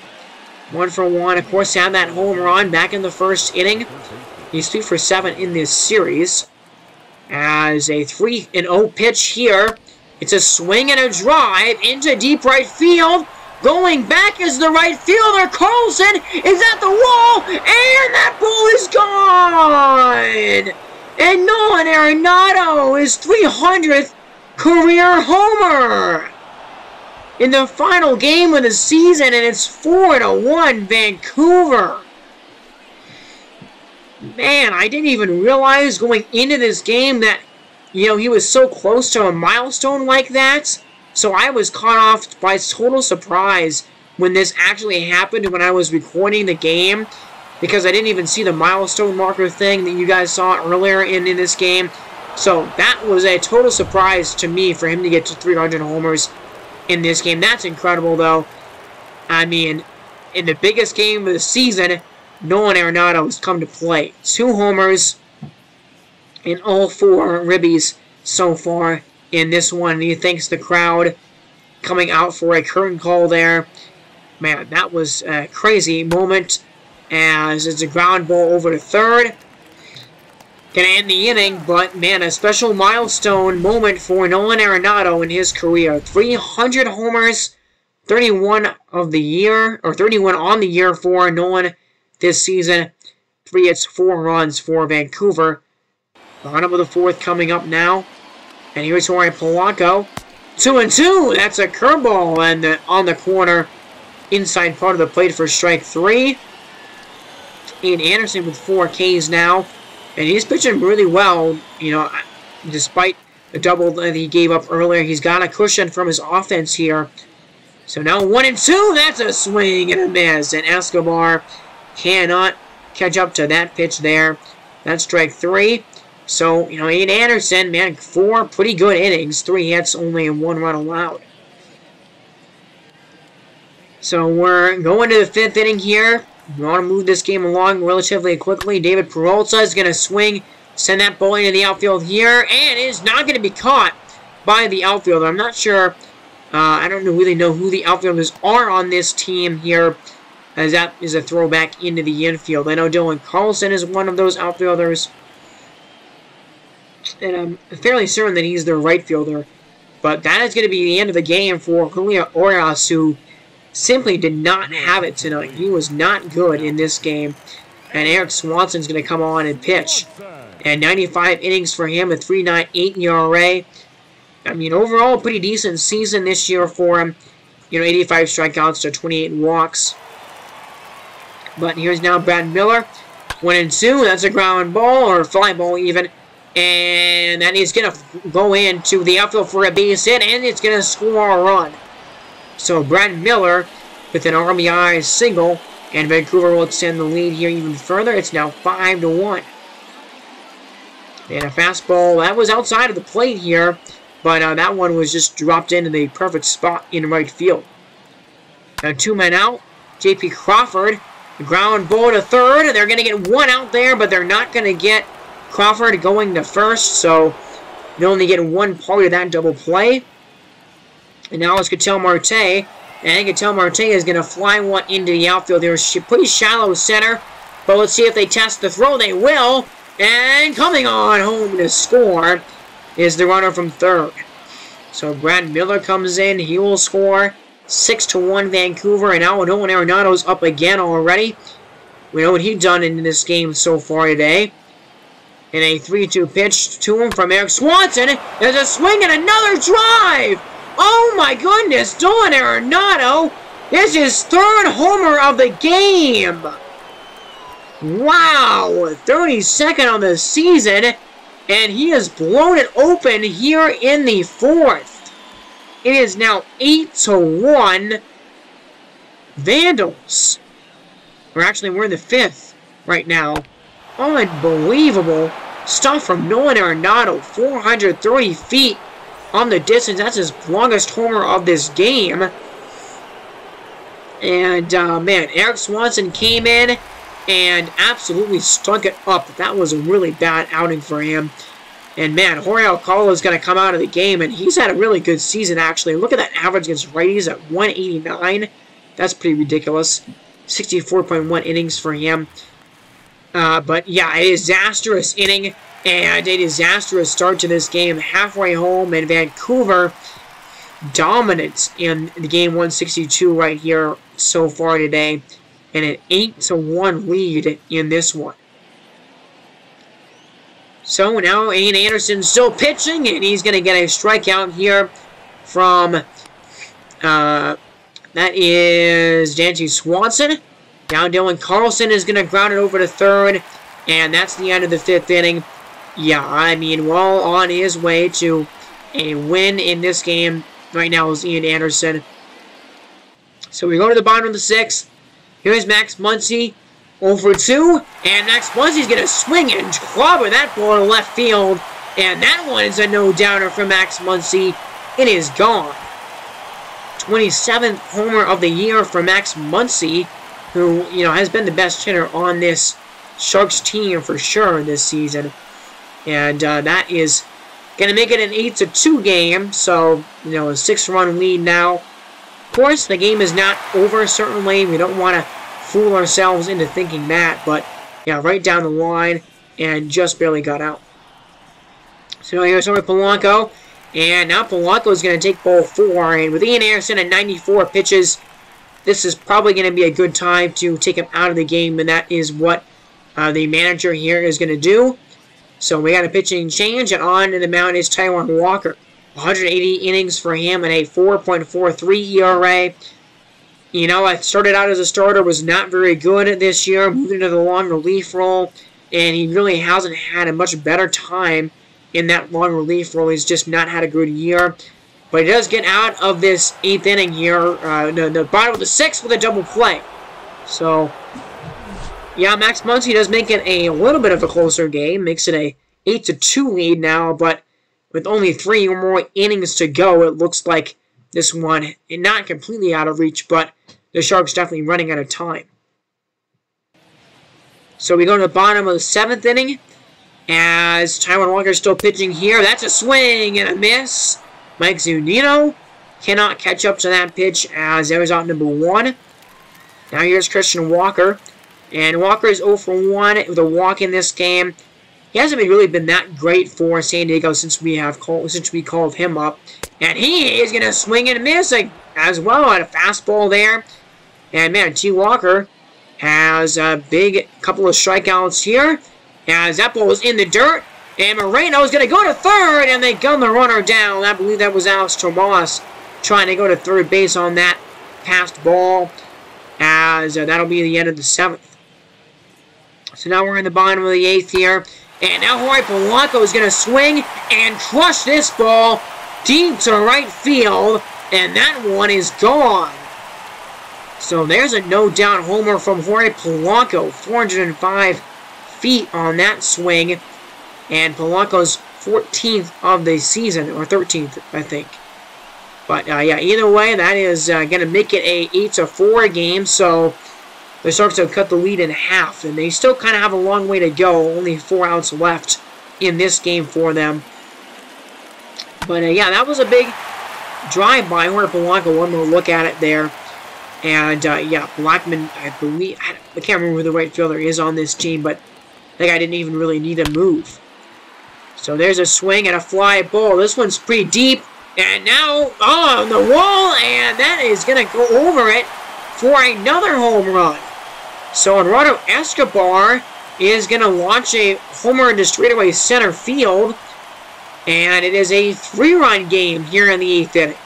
1 for 1. Of course, had that home run back in the 1st inning. He's 3 for 7 in this series. As a 3-0 pitch here. It's a swing and a drive into deep right field. Going back is the right fielder. Carlson is at the wall. And that ball is gone. And Nolan Arenado is 300th career homer in the final game of the season. And it's 4-1 Vancouver. Man, I didn't even realize going into this game that, you know, he was so close to a milestone like that. So I was caught off by total surprise when this actually happened when I was recording the game. Because I didn't even see the milestone marker thing that you guys saw earlier in this game. So that was a total surprise to me for him to get to 300 homers in this game. That's incredible, though. I mean, in the biggest game of the season, Nolan Arenado has come to play. 2 homers in all 4 ribbies so far in this one. And he thanks the crowd coming out for a curtain call there. Man, that was a crazy moment as it's a ground ball over to 3rd. Gonna end the inning, but man, a special milestone moment for Nolan Arenado in his career. 300 homers, 31 of the year, or 31 on the year for Nolan this season. 3 hits, 4 runs for Vancouver. Bottom of the 4th coming up now. And here's Jorge Polanco. 2-2. That's a curveball and on the corner. Inside part of the plate for strike 3. Ian Anderson with 4 Ks now. And he's pitching really well. You know, despite the double that he gave up earlier. He's got a cushion from his offense here. So now 1-2. That's a swing and a miss. And Escobar cannot catch up to that pitch there. That's strike 3. So, you know, Ian Anderson, man, 4 pretty good innings. 3 hits, only 1 run allowed. So we're going to the 5th inning here. We want to move this game along relatively quickly. David Peralta is going to swing, send that ball into the outfield here, and is not going to be caught by the outfielder. I'm not sure. I don't really know who the outfielders are on this team here, as that is a throwback into the infield. I know Dylan Carlson is one of those outfielders, and I'm fairly certain that he's their right fielder. But that is going to be the end of the game for Julio Urias, who simply did not have it tonight. He was not good in this game. And Eric Swanson's going to come on and pitch. And 95 innings for him, a 3.98 ERA. I mean, overall, pretty decent season this year for him. You know, 85 strikeouts to 28 walks. But here's now Brad Miller. 1-2. That's a ground ball, or fly ball even. And then he's going to go into the outfield for a base hit, and it's going to score a run. So Brad Miller with an RBI single, and Vancouver will extend the lead here even further. It's now 5-1. And a fastball that was outside of the plate here, but that one was just dropped into the perfect spot in right field. Now 2 men out. J.P. Crawford, ground ball to third. They're going to get 1 out there, but they're not going to get Crawford going to first, so they only get 1 part of that double play. And now it's Ketel Marte, and Ketel Marte is going to fly one into the outfield. They're pretty shallow center, but let's see if they test the throw. They will, and coming on home to score is the runner from third. So Brad Miller comes in. He will score. 6-1 Vancouver, and now Nolan Arenado's up again already. We know what he's done in this game so far today. And a 3-2 pitch to him from Eric Swanson. There's a swing and another drive! Oh my goodness, Nolan Arenado! This is 3rd homer of the game! Wow! 32nd on the season, and he has blown it open here in the 4th. It is now 8-1 Vandals. We're in the 5th right now. Unbelievable stuff from Nolan Arenado. 430 feet on the distance. That's his longest homer of this game. And, man, Eric Swanson came in and absolutely stunk it up. That was a really bad outing for him. And, man, Jorge Alcala is going to come out of the game, and he's had a really good season, actually. Look at that average against righties at 189. That's pretty ridiculous. 64.1 innings for him. But, yeah, a disastrous inning and a disastrous start to this game. Halfway home, and Vancouver dominant in the game 162 right here so far today. And an 8-1 lead in this one. So now Ian Anderson's still pitching, and he's going to get a strikeout here from, that is Dancy Swanson. Now Dylan Carlson is going to ground it over to third, and that's the end of the 5th inning. Yeah, I mean, well on his way to a win in this game right now is Ian Anderson. So we go to the bottom of the 6th. Here's Max Muncy. 0-2, and Max Muncy's going to swing and clobber that ball to left field, and that one is a no-doubter for Max Muncy. It is gone. 27th homer of the year for Max Muncy, who, you know, has been the best hitter on this Sharks team for sure this season. And that is going to make it an 8-2 game, so, you know, a 6-run lead now. Of course, the game is not over, certainly. We don't want to fool ourselves into thinking that, but yeah, right down the line and just barely got out. So here's over Polanco, and now Polanco is going to take ball 4, and with Ian Anderson at 94 pitches, this is probably going to be a good time to take him out of the game, and that is what the manager here is going to do. So we got a pitching change, and on to the mound is Taijuan Walker. 180 innings for him and a 4.43 ERA. You know, I started out as a starter, was not very good this year, moved into the long relief role, and he really hasn't had a much better time in that long relief role. He's just not had a good year. But he does get out of this 8th inning here, the bottom of the 6th with a double play. So, yeah, Max Muncy does make it a little bit of a closer game, makes it a 8-2 lead now, but with only 3 or more innings to go, it looks like this one, not completely out of reach, but the Sharks definitely running out of time. So we go to the bottom of the 7th inning, as Taijuan Walker is still pitching here. That's a swing and a miss. Mike Zunino cannot catch up to that pitch as there was out number 1. Now here's Christian Walker, and Walker is 0 for 1 with a walk in this game. he hasn't really been that great for San Diego since we called him up. And he is going to swing and miss as well on a fastball there. And man, T. Walker has a big couple of strikeouts here. As that ball is in the dirt. And Moreno is going to go to third. And they gun the runner down. I believe that was Alex Tomas trying to go to third base on that passed ball. As that'll be the end of the 7th. So now we're in the bottom of the 8th here. And now Jorge Polanco is going to swing and crush this ball deep to right field. And that one is gone. So there's a no-doubt homer from Jorge Polanco. 405 feet on that swing. And Polanco's 14th of the season, or 13th, I think. But, yeah, either way, that is going to make it a 8-4 game. So the Sharks have cut the lead in half. And they still kind of have a long way to go. Only 4 outs left in this game for them. But, yeah, that was a big drive by Jorge Polanco. One more look at it there. And, yeah, Blackman, I believe, I can't remember who the right fielder is on this team, but that guy didn't even really need a move. So there's a swing and a fly ball. This one's pretty deep. And now, on the wall, and that is going to go over it for another home run. So Eduardo Escobar is going to launch a homer into straightaway center field. And it is a 3-run game here in the 8th inning.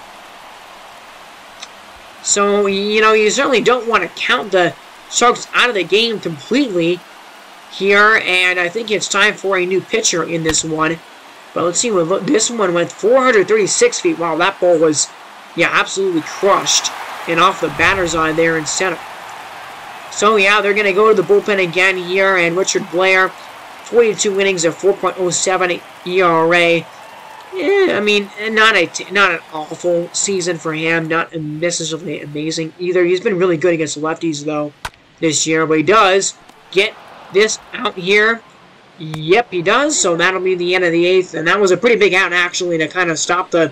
So, you know, you certainly don't want to count the Sharks out of the game completely here. And I think it's time for a new pitcher in this one. But let's see, this one went 436 feet. Wow, that ball was, yeah, absolutely crushed. And off the batter's eye there in center. So, yeah, they're going to go to the bullpen again here. And Richard Blair, 42 innings of 4.07 ERA. Yeah, I mean, not an awful season for him. Not necessarily amazing either. He's been really good against lefties, though, this year. But he does get this out here. Yep, he does. So that'll be the end of the 8th. And that was a pretty big out, actually, to kind of stop the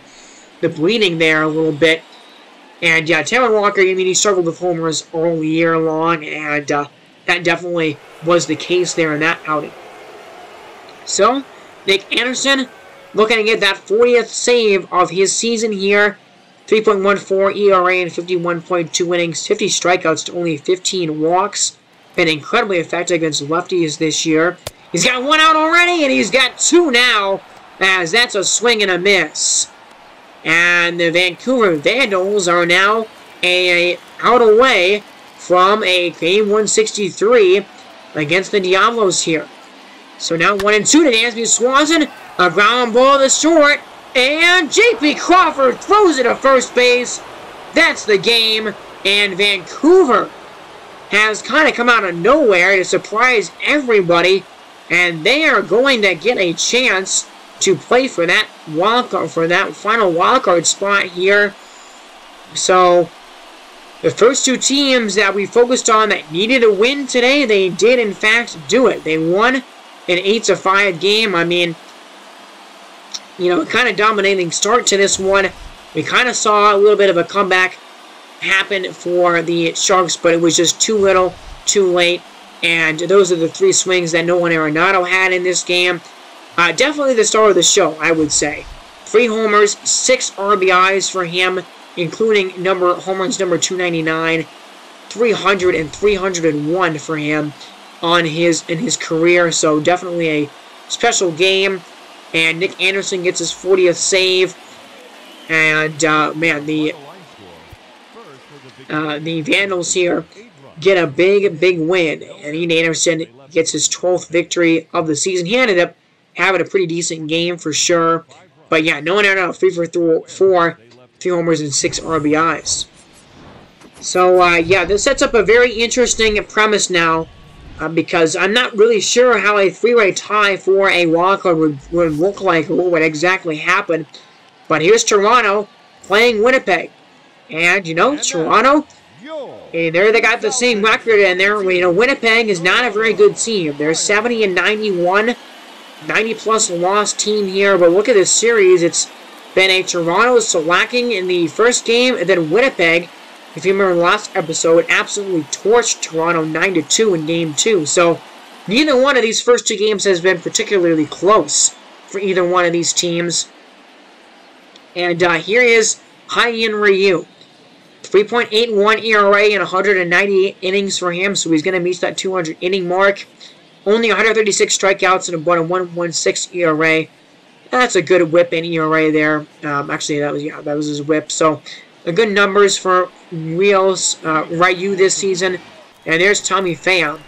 bleeding there a little bit. And, yeah, Taylor Walker, I mean, he struggled with homers all year long. And that definitely was the case there in that outing. So, Nick Anderson looking to get that 40th save of his season here. 3.14 ERA and 51.2 innings. 50 strikeouts to only 15 walks. Been incredibly effective against lefties this year. He's got 1 out already, and he's got 2 now, as that's a swing and a miss. And the Vancouver Vandals are now out away from a game 163 against the Diablos here. So now 1-2 to Dansby Swanson. A ground ball to short. And J.P. Crawford throws it to first base. That's the game. And Vancouver has kind of come out of nowhere to surprise everybody. And they are going to get a chance to play for that wildcard, for that final wildcard spot here. So the first 2 teams that we focused on that needed a win today, they did in fact do it. They won an 8-5 game. I mean, you know, kind of dominating start to this one. We kind of saw a little bit of a comeback happen for the Sharks, but it was just too little, too late. And those are the 3 swings that Nolan Arenado had in this game. Definitely the star of the show, I would say. 3 homers, 6 RBIs for him, including home runs number 299, 300 and 301 for him in his career. So definitely a special game. And Nick Anderson gets his 40th save. And, man, the Vandals here get a big win. And Ian Anderson gets his 12th victory of the season. He ended up having a pretty decent game for sure. But, yeah, no one out 3 for 4, 3 homers and 6 RBIs. So, yeah, this sets up a very interesting premise now. Because I'm not really sure how a 3-way tie for a wildcard would look like, or what would exactly happen. But here's Toronto playing Winnipeg. And, you know, Toronto, they got the same record, and Winnipeg is not a very good team. They're 70-91, 90-plus loss team here. But look at this series. It's been a Toronto slacking in the first game, and then Winnipeg, if you remember the last episode, absolutely torched Toronto 9-2 in Game 2. So Neither one of these first 2 games has been particularly close for either one of these teams. And here is Hyen Ryu. 3.81 ERA and 198 innings for him, so he's going to meet that 200 inning mark. Only 136 strikeouts and about a 1.16 ERA. That's a good whip in ERA there. Actually, that was his whip. So, good numbers for Ryu this season. And there's Tommy Pham,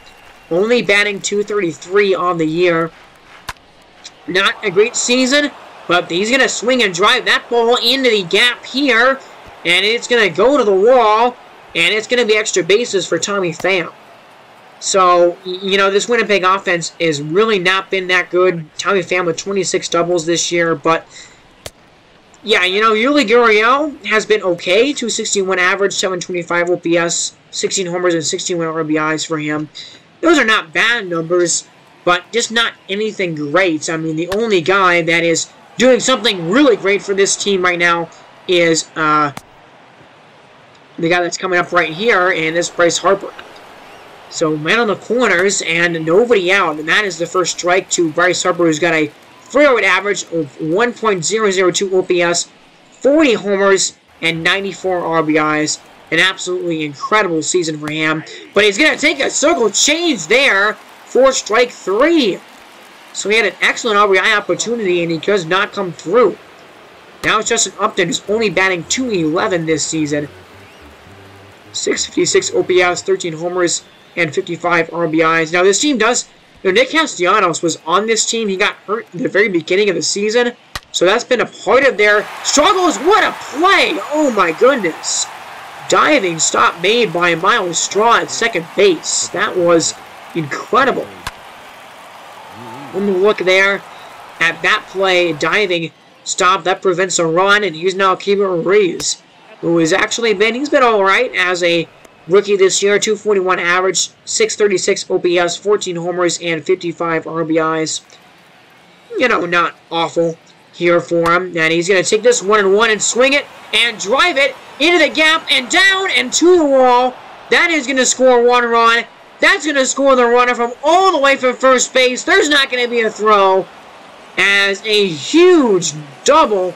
only batting .233 on the year. Not a great season, but he's going to swing and drive that ball into the gap here. And it's going to go to the wall, and it's going to be extra bases for Tommy Pham. So, you know, this Winnipeg offense has really not been that good. Tommy Pham with 26 doubles this year, but yeah, you know, Yuli Gurriel has been okay. .261 average, 725 OPS, 16 homers, and 61 RBIs for him. Those are not bad numbers, but just not anything great. I mean, the only guy that is doing something really great for this team right now is the guy that's coming up right here, and it's Bryce Harper. So, man on the corners, and nobody out, and that is the first strike to Bryce Harper, who's got a 308 average of 1.002 OPS, 40 homers, and 94 RBIs. An absolutely incredible season for him. But he's going to take a circle change there for strike 3. So he had an excellent RBI opportunity, and he does not come through. Now it's Justin Upton, who's only batting .211 this season. 656 OPS, 13 homers, and 55 RBIs. Now this team does... You know, Nick Castellanos was on this team. He got hurt at the very beginning of the season. So that's been a part of their struggles. What a play! Oh my goodness. Diving stop made by Myles Straw at second base. That was incredible. When we look there at that play, diving stop, that prevents a run. And he's now Keibert Ruiz, who has actually been, he's been alright as a rookie this year. 241 average, 636 OPS, 14 homers, and 55 RBIs. You know, not awful here for him. And he's going to take this 1-1 and swing it and drive it into the gap and down and to the wall. That is going to score 1 run. That's going to score the runner from all the way from first base. There's not going to be a throw, as a huge double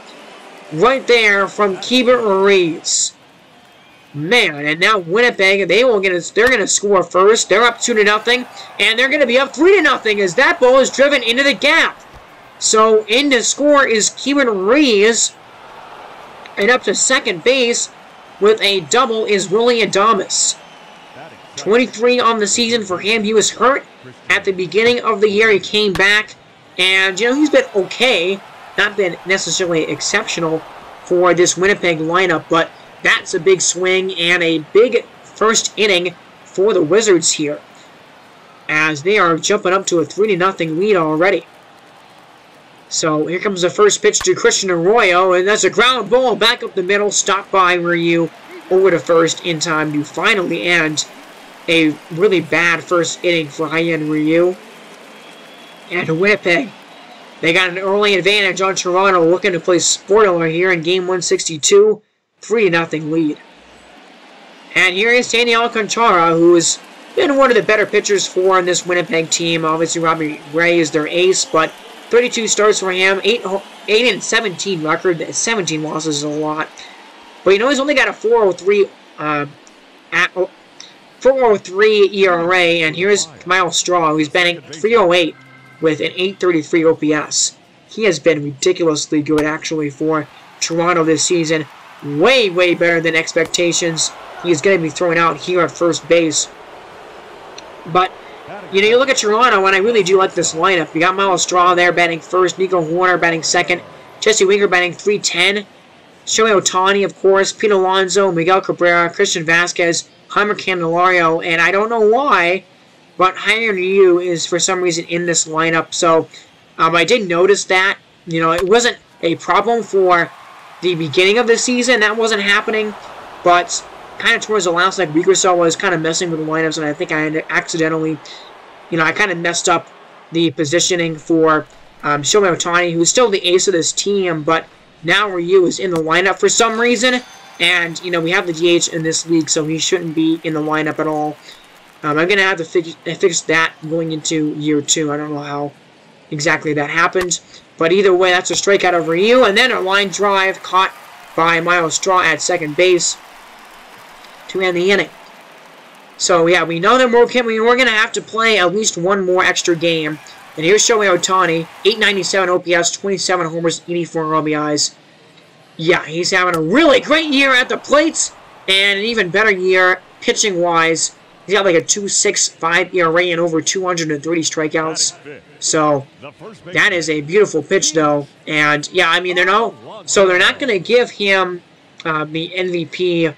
right there from Keibert Ruiz. Man, and now Winnipeg, they're going to score first. They're up 2-0, and they're going to be up 3-0 as that ball is driven into the gap. So in to score is Keibert Ruiz, and up to second base with a double is Willie Adames. 23 on the season for him. He was hurt at the beginning of the year. He came back, and you know, he's been okay, not been necessarily exceptional for this Winnipeg lineup, but that's a big swing and a big first inning for the Wizards here, as they are jumping up to a 3-0 lead already. So here comes the first pitch to Christian Arroyo, and that's a ground ball back up the middle, stopped by Ryu over to first in time to finally end a really bad first inning for Hyen Ryu. And Winnipeg, they got an early advantage on Toronto, looking to play spoiler here in Game 162. 3-0 lead. And here is Sandy Alcantara, who has been one of the better pitchers for this Winnipeg team. Obviously, Robbie Ray is their ace, but 32 starts for him, 8-17 record. 17 losses is a lot. But you know, he's only got a 4.03 ERA, and here's Myles Straw, who's batting .308 with an 8.33 OPS. He has been ridiculously good, actually, for Toronto this season. Way, way better than expectations. He is going to be thrown out here at first base. But, you know, you look at Toronto, and I really do like this lineup. You got Myles Straw there batting first, Nico Horner batting second, Jesse Winker batting .310, Shohei Ohtani, of course, Pete Alonso, Miguel Cabrera, Christian Vasquez, Heimer Candelario, and I don't know why, but Hyen Ryu is for some reason in this lineup. So, I did notice that. You know, it wasn't a problem for the beginning of the season. That wasn't happening, but kind of towards the last week or so, I was kind of messing with the lineups, and I think I had accidentally, you know, I kind of messed up the positioning for Shohei Ohtani, who's still the ace of this team, but now Ryu is in the lineup for some reason, and, you know, we have the DH in this league, so he shouldn't be in the lineup at all. I'm going to have to fix that going into year 2. I don't know how exactly that happened. But either way, that's a strikeout over you. And then a line drive caught by Miles Straw at second base to end the inning. So, yeah, we know that we're going to have to play at least one more extra game. And here's Shohei Ohtani, 897 OPS, 27 homers, 84 RBIs. Yeah, he's having a really great year at the plate, and an even better year pitching-wise. He's got like a 2.65 ERA and over 230 strikeouts. So, that is a beautiful pitch, though. And, yeah, I mean, they're not going to give him the MVP,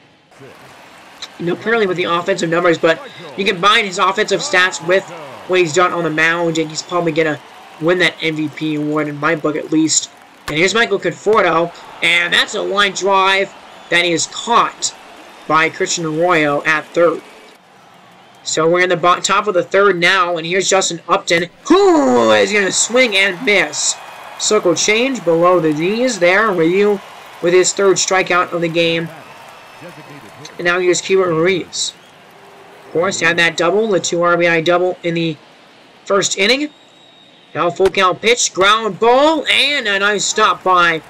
apparently with the offensive numbers, but you combine his offensive stats with what he's done on the mound, and he's probably going to win that MVP award, in my book at least. And here's Michael Conforto, and that's a line drive that is caught by Christian Arroyo at third. So we're in the top of the third now, and here's Justin Upton, who is going to swing and miss. Circle change below the knees there, Ryu with his third strikeout of the game. And now here's Keyword Ruiz. Of course, had that double, the 2 RBI double in the first inning. Now full count pitch, ground ball, and a nice stop by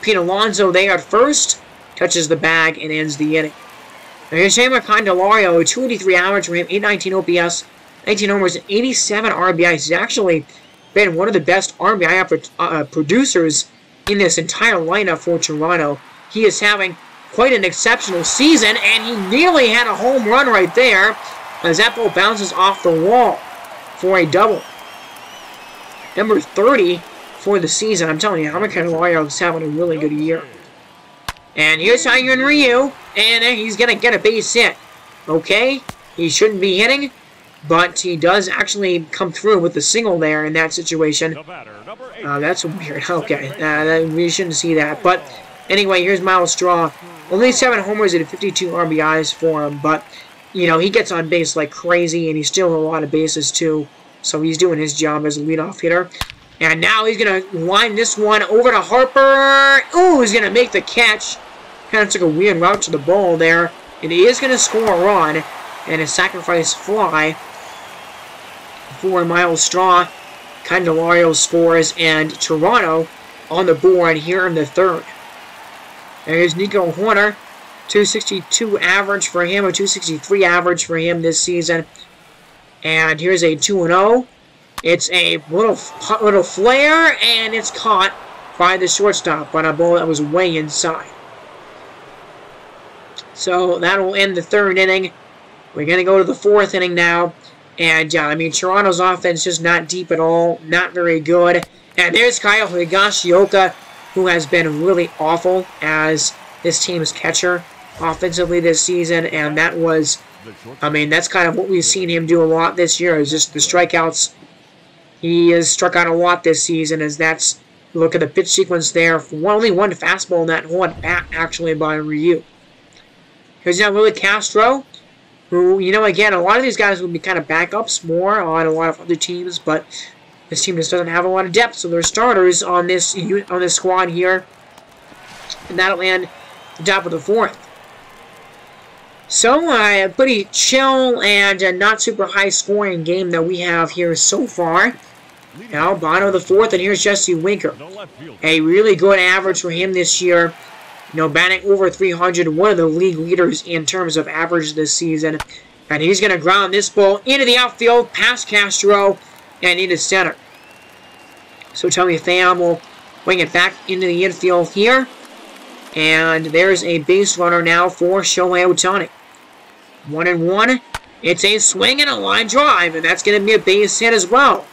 Pete Alonso there at first. Touches the bag and ends the inning. Now here's Jeimer Candelario, 283 average for him, 819 OPS, 19 homers, and 87 RBIs. He's actually been one of the best RBI producers in this entire lineup for Toronto. He is having quite an exceptional season, and he nearly had a home run right there as that ball bounces off the wall for a double. Number 30 for the season. I'm telling you, Jeimer Candelario is having a really good year. And here's Hyun Ryu, and he's going to get a base hit. Okay, he shouldn't be hitting, but he does actually come through with the single there in that situation. That's weird. Okay, we shouldn't see that. But anyway, here's Miles Straw. Only 7 homers and 52 RBIs for him, but, you know, he gets on base like crazy, and he's stealing a lot of bases too. So he's doing his job as a leadoff hitter. And now he's going to line this one over to Harper. Ooh, he's going to make the catch. Kind of took a weird route to the ball there. And he is going to score a run. And a sacrifice fly for Miles Straw. Candelario scores. And Toronto on the board here in the third. There's Nico Horner. 262 average for him. A 263 average for him this season. And here's a 2-0. It's a little flare, and it's caught by the shortstop on a ball that was way inside. So that will end the third inning. We're going to go to the fourth inning now. And, I mean, Toronto's offense just not deep at all. Not very good. And there's Kyle Higashioka, who has been really awful as this team's catcher offensively this season. And that was, I mean, that's kind of what we've seen him do a lot this year, is just the strikeouts. He has struck out a lot this season, as that's, look at the pitch sequence there. Only one fastball in that one bat, actually, by Ryu. Here's now Willie Castro, who, you know, again, a lot of these guys will be kind of backups more on a lot of other teams, but this team just doesn't have a lot of depth, so they're starters on this squad here. And that'll end the top of the fourth. So, a pretty chill and not super high-scoring game that we have here so far. Now, bottom of the fourth, and here's Jesse Winker. A really good average for him this year. You know, batting over 300, one of the league leaders in terms of average this season. And he's going to ground this ball into the outfield, past Castro, and into center. So, Tommy Pham will wing it back into the infield here. And there's a base runner now for Shohei Ohtani. 1-1. It's a swing and a line drive, and that's going to be a base hit as well.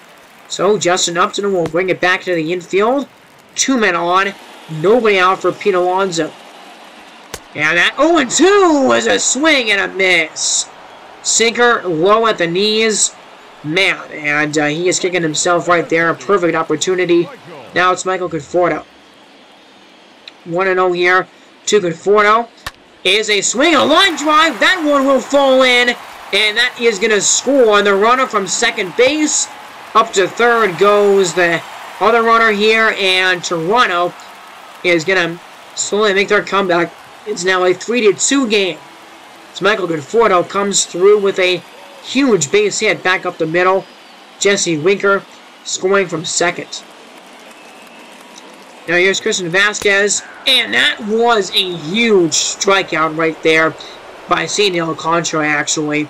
So Justin Upton will bring it back to the infield. 2 men on, nobody out for Pete Alonso. And that 0-2 was a swing and a miss. Sinker low at the knees. Man, and he is kicking himself right there. A perfect opportunity. Now it's Michael Conforto. 1-0 here to Conforto. Is a swing, a line drive. That one will fall in, and that is going to score. And the runner from second base up to third goes the other runner here, and Toronto is going to slowly make their comeback. It's now a 3-2 game. As Michael Conforto comes through with a huge base hit back up the middle. Jesse Winker scoring from second. Now here's Christian Vasquez, and that was a huge strikeout right there by Sandy Alcantara, actually.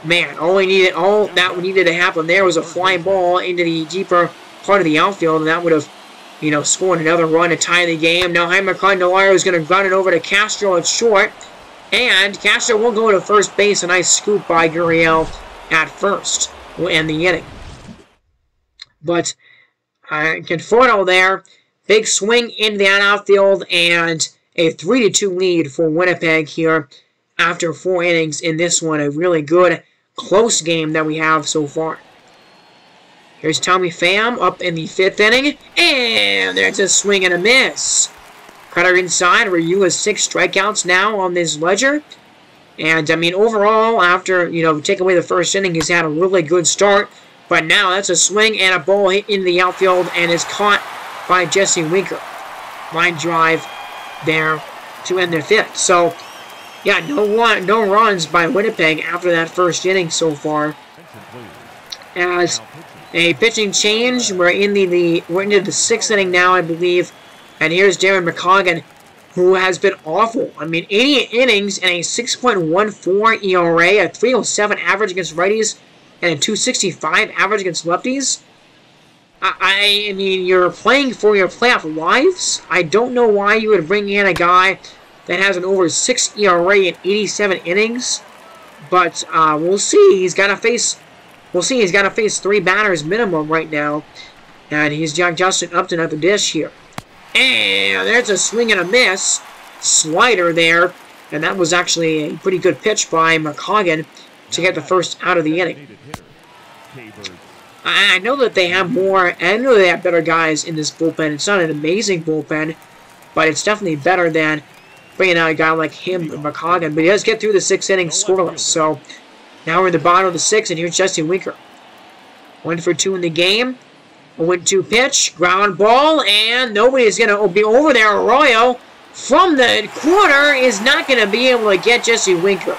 Man, all that needed to happen there was a fly ball into the deeper part of the outfield, and that would have, you know, scored another run to tie the game. Now Jaime Candelario is going to ground it over to Castro at short, and Castro will go to first base. A nice scoop by Gurriel at first will end the inning. But Conforto there, big swing into the outfield, and a 3-2 lead for Winnipeg here after 4 innings in this one. A really good, close game that we have so far. Here's Tommy Pham up in the 5th inning, and there's a swing and a miss. Cutter inside. Ryu has 6 strikeouts now on this ledger. And, I mean, overall, after, you know, take away the first inning, he's had a really good start. But now that's a swing and a ball hit into the outfield and is caught by Jesse Winker. Line drive there to end the 5th. So, yeah, no runs by Winnipeg after that first inning so far. As a pitching change, we're into the 6th inning now, I believe. And here's Darren McCoggan, who has been awful. I mean, 80 innings and a 6.14 ERA, a 3.07 average against righties, and a 2.65 average against lefties. I mean, you're playing for your playoff lives. I don't know why you would bring in a guy that has an over 6 ERA in 87 innings. But we'll see. He's got to face. We'll see. He's got to face 3 batters minimum right now, and he's Justin Upton at the dish here. And there's a swing and a miss. Slider there. And that was actually a pretty good pitch by McCoggan to get the first out of the inning. I know that they have more, and I know they have better guys in this bullpen. It's not an amazing bullpen, but it's definitely better than bringing out a guy like him, McCoggan. But he does get through the 6th inning scoreless. So now we're in the bottom of the 6th, and here's Jesse Winker. 1 for 2 in the game. A 1-2 pitch, ground ball, and nobody's going to be over there. Arroyo from the corner is not going to be able to get Jesse Winker.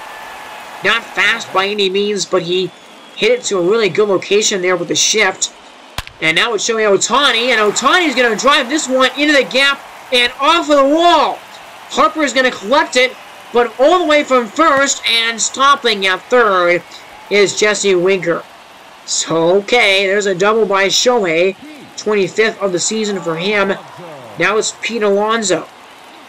Not fast by any means, but he hit it to a really good location there with the shift. And now it's showing Ohtani, and Ohtani's going to drive this one into the gap and off of the wall. Harper is going to collect it, but all the way from first and stopping at third is Jesse Winker. So, okay, there's a double by Shohei. 25th of the season for him. Now it's Pete Alonso.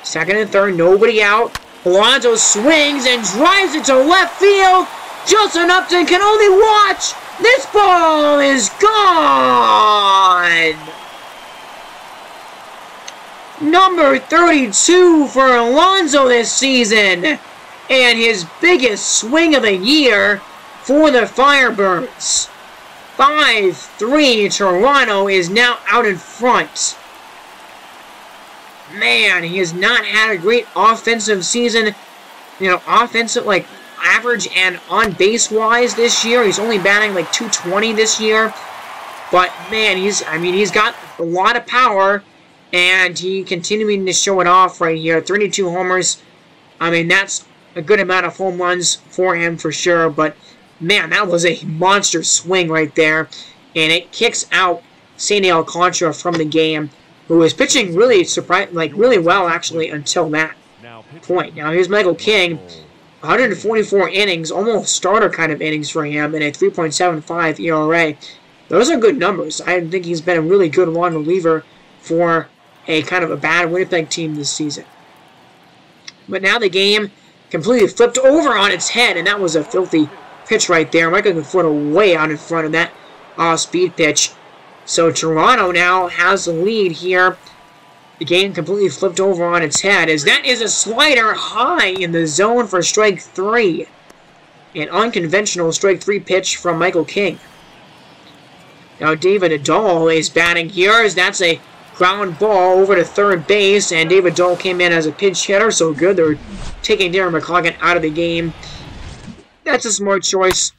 2nd and 3rd, nobody out. Alonso swings and drives it to left field. Justin Upton can only watch. This ball is gone. Number 32 for Alonso this season. And his biggest swing of the year for the Firebirds. 5-3, Toronto is now out in front. Man, he has not had a great offensive season. You know, offensive, like, average and on base-wise this year. He's only batting, like, 220 this year. But, man, he's got a lot of power. And he continuing to show it off right here. 32 homers. I mean, that's a good amount of home runs for him for sure. But, man, that was a monster swing right there. And it kicks out Sandy Alcantara from the game, who was pitching really really well, actually, until that point. Now, here's Michael King. 144 innings, almost starter kind of innings for him, and a 3.75 ERA. Those are good numbers. I think he's been a really good long reliever for a kind of a bad Winnipeg team this season. But now the game completely flipped over on its head, and that was a filthy pitch right there. Michael Conforto way out in front of that off-speed pitch. So Toronto now has the lead here. The game completely flipped over on its head, as that is a slider high in the zone for strike 3. An unconventional strike 3 pitch from Michael King. Now David Dahl is batting here, as that's a ground ball over to third base, and David Dahl came in as a pinch hitter, so good. They're taking Darren McCoggan out of the game. That's a smart choice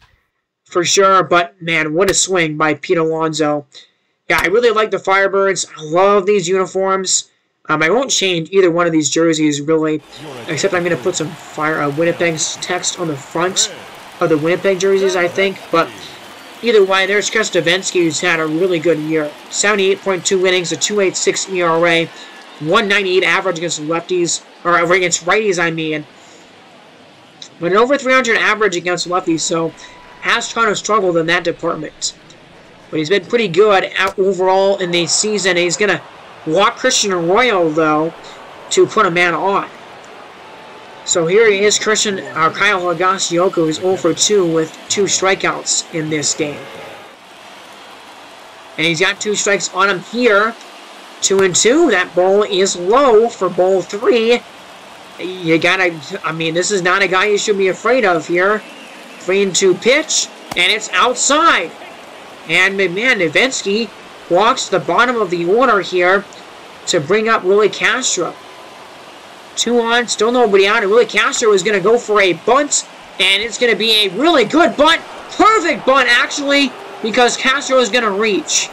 for sure, but man, what a swing by Pete Alonso. Yeah, I really like the Firebirds. I love these uniforms. I won't change either one of these jerseys, really, except I'm going to put some Winnipeg's text on the front. of the Winnipeg jerseys, I think. But either way, there's Kostavinsky, who's had a really good year. 78.2 innings, a 2.86 ERA, 198 average against lefties, or against righties, I mean. But an over 300 average against lefties, so has kind of struggled in that department. But he's been pretty good overall in the season. He's going to walk Christian Arroyo, though, to put a man on. So here he is, Kyle Higashioka, who's 0 for 2 with 2 strikeouts in this game. And he's got 2 strikes on him here. 2-2. That ball is low for ball 3. You gotta, I mean, this is not a guy you should be afraid of here. 3-2 pitch, and it's outside. And man, Nowitzki walks the bottom of the order here to bring up Willie Castro. 2 on, still nobody out, and Willie Castro is going to go for a bunt, and it's going to be a really good bunt. Perfect bunt, actually, because Castro is going to reach.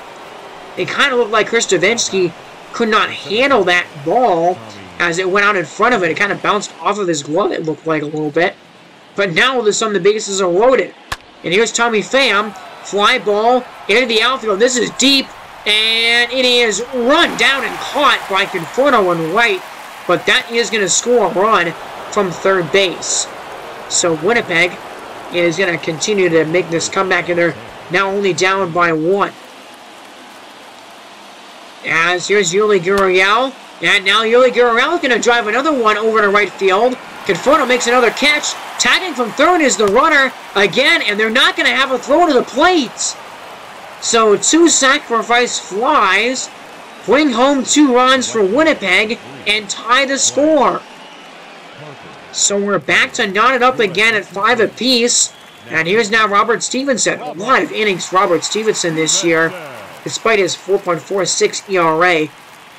It kind of looked like Kostavinsky could not handle that ball as it went out in front of it. It kind of bounced off of his glove, it looked like a little bit. But now some of the bases are loaded. And here's Tommy Pham. Fly ball into the outfield. This is deep, and it is run down and caught by Conforto on right. But that is going to score a run from third base. So Winnipeg is going to continue to make this comeback, and they're now only down by 1. As here's Yuli Gurriel. And now Yuli Gurriel is going to drive another one over to right field. Conforto makes another catch. Tagging from third is the runner again, and they're not going to have a throw to the plate. So 2 sacrifice flies bring home 2 runs for Winnipeg and tie the score. So we're back to knot it up again at 5 apiece. And here's now Robert Stevenson. A lot of innings for Robert Stevenson this year, despite his 4.46 ERA.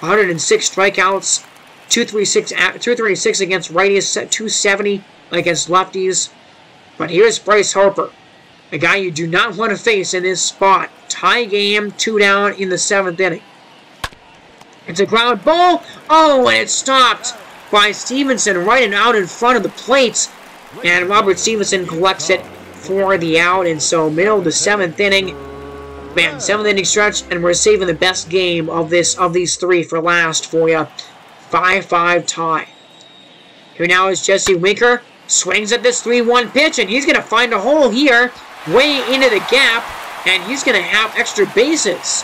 106 strikeouts, 236 against righties, 270 against lefties. But here's Bryce Harper, a guy you do not want to face in this spot. Tie game, 2 down in the 7th inning. It's a ground ball. Oh, and it's stopped by Stevenson right and out in front of the plate. And Robert Stevenson collects it for the out. And so middle of the 7th inning. Man, 7th inning stretch, and we're saving the best game of these 3 for last for you. 5-5 tie. Here now is Jesse Winker. Swings at this 3-1 pitch, and he's going to find a hole here, way into the gap, and he's going to have extra bases.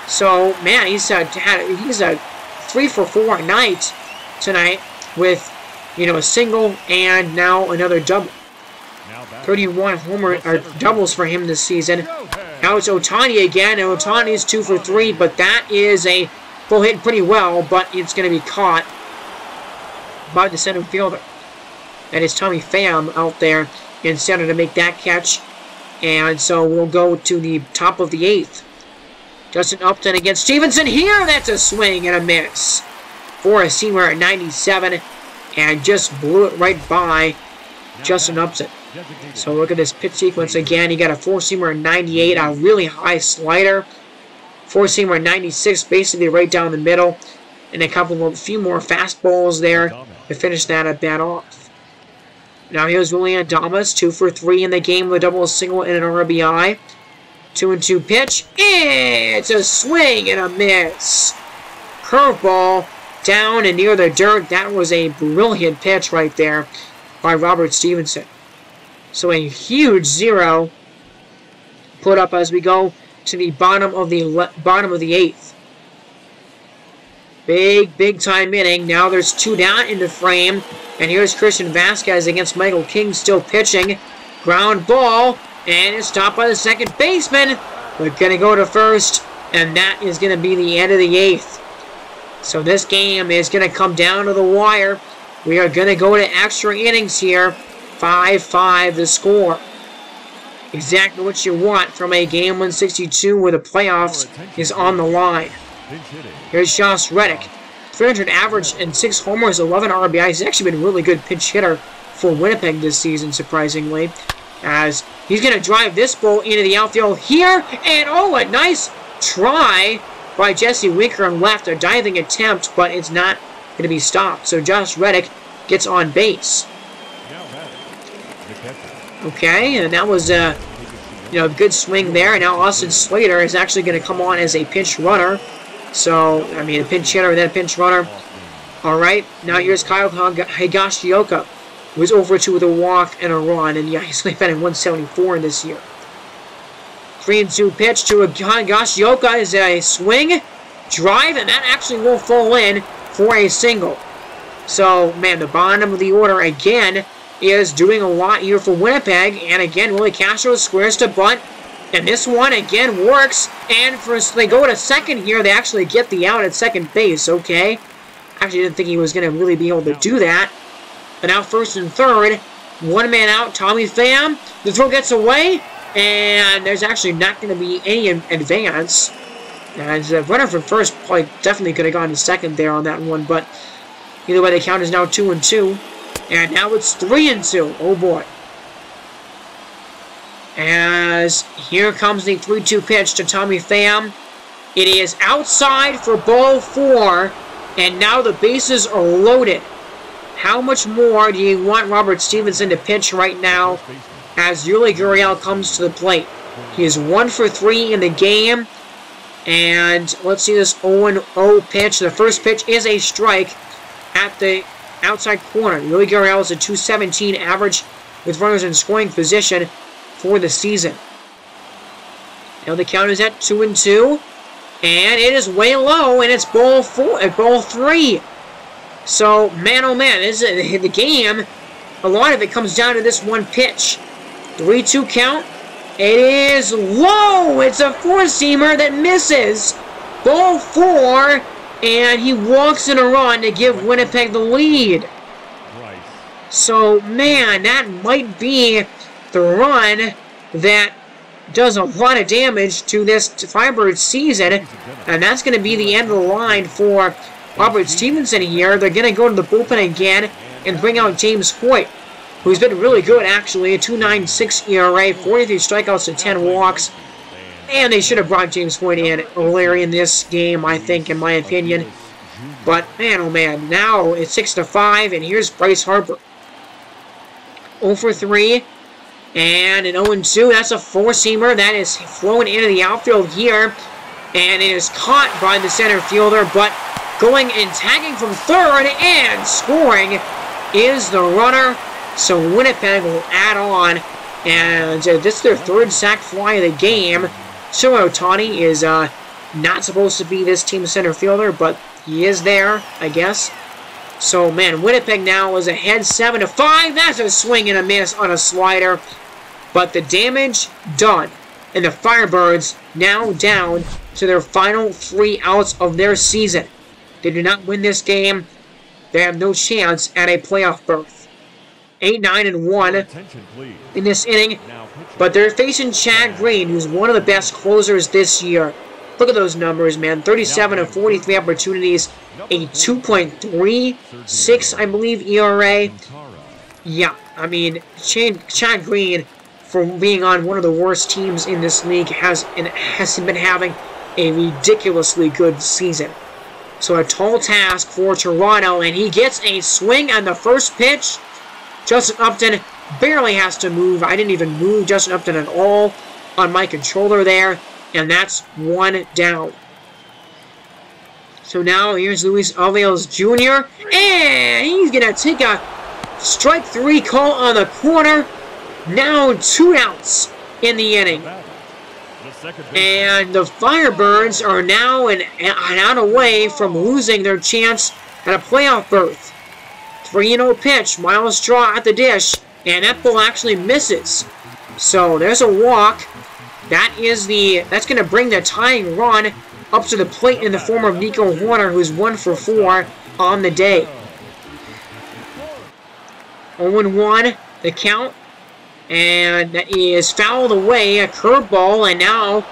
So, man, he's a 3 for 4 night tonight with, a single and now another double. 31 doubles for him this season. Now it's Ohtani again, and Ohtani's 2 for 3, but that is a ball hit pretty well, but it's going to be caught by the center fielder. That is Tommy Pham out there in center to make that catch. And so we'll go to the top of the 8th. Justin Upton against Stevenson here. That's a swing and a miss for a seamer at 97, and just blew it right by Justin Upton. So look at this pitch sequence again. You got a 4-seamer at 98, a really high slider. 4-seamer at 96, basically right down the middle, and a few more fastballs there to finish that at bat off. Now here's Willian Adames, 2 for 3 in the game with a double, a single, and an RBI. 2-2 pitch. It's a swing and a miss. Curveball down and near the dirt. That was a brilliant pitch right there by Robert Stevenson. So a huge 0 put up as we go to the bottom of the 8th. Big time inning. Now there's 2 down in the frame. And here's Christian Vasquez against Michael King still pitching. Ground ball. And it's stopped by the second baseman. We're going to go to first. And that is going to be the end of the 8th. So this game is going to come down to the wire. We are going to go to extra innings here. 5-5 the score. Exactly what you want from a game 162 where the playoffs is on the line. Here's Josh Reddick. 300 average and 6 homers, 11 RBIs. He's actually been a really good pinch hitter for Winnipeg this season, surprisingly. As he's going to drive this ball into the outfield here. And oh, a nice try by Jesse Winker on left. A diving attempt, but it's not going to be stopped. So Josh Reddick gets on base. Okay, and that was a good swing there. And now Austin Slater is actually going to come on as a pinch runner. So, I mean, a pinch hitter and then a pinch runner. All right, now here's Kyle Higashioka, who was over 2 with a walk and a run. And yeah, he's only batting 174 in this year. 3-2 pitch to Higashioka is a swing, drive, and that actually will fall in for a single. So, man, the bottom of the order again is doing a lot here for Winnipeg. And again, Willie Castro squares to bunt. And this one, again, works. And they go to second here. They actually get the out at second base. Okay. Actually didn't think he was going to really be able to do that. But now first and third. 1 man out. Tommy Pham. The throw gets away. And there's actually not going to be any advance. And the runner from first probably definitely could have gone to second there on that one. But either way, the count is now 2-2. And now it's 3-2. Oh boy. As here comes the 3-2 pitch to Tommy Pham. It is outside for ball 4. And now the bases are loaded. How much more do you want Robert Stevenson to pitch right now as Yuli Gurriel comes to the plate? He is 1 for 3 in the game. And let's see this 0-0 pitch. The first pitch is a strike at the outside corner. Yuli Gurriel is a .217 average with runners in scoring position for the season. Now the count is at 2-2. And it is way low, and it's ball 3. So, man, oh man, the game, a lot of it comes down to this one pitch. 3-2 count. It is low. It's a 4-seamer that misses. Ball 4, and he walks in a run to give Winnipeg the lead. So, man, that might be the run that does a lot of damage to this Firebirds season, and that's going to be the end of the line for Robert Stevenson here. They're going to go to the bullpen again and bring out James Hoyt, who's been really good, actually. A 2.96 ERA, 43 strikeouts to 10 walks, and they should have brought James Hoyt in earlier in this game, I think, in my opinion. But, man, oh man, now it's 6-5, and here's Bryce Harper. 0 for 3. And an 0-2, that's a 4-seamer that is flowing into the outfield here. And it is caught by the center fielder, but going and tagging from third and scoring is the runner. So Winnipeg will add on. And this is their 3rd sack fly of the game. Shohei Ohtani is not supposed to be this team's center fielder, but he is there, I guess. So, man, Winnipeg now is ahead 7-5. That's a swing and a miss on a slider. But the damage done. And the Firebirds now down to their final 3 outs of their season. They do not win this game. They have no chance at a playoff berth. 8-9-1 in this inning. But they're facing Chad Green, who's one of the best closers this year. Look at those numbers, man. 37 of 43 opportunities. A 2.36, I believe, ERA. Yeah, I mean, Chad Green, for being on one of the worst teams in this league, hasn't been having a ridiculously good season. So a tall task for Toronto, and he gets a swing on the first pitch. Justin Upton barely has to move. I didn't even move Justin Upton at all on my controller there, and that's 1 down. So now here's Luis Aviles Jr., and he's going to take a strike 3 call on the corner. Now 2 outs in the inning. And the Firebirds are now an out away from losing their chance at a playoff berth. 3-0 pitch, Miles Straw at the dish, and that ball actually misses. So there's a walk. That's going to bring the tying run up to the plate in the form of Nico Horner, who's 1 for 4 on the day. 0-1, the count. And that is fouled away, a curveball, and now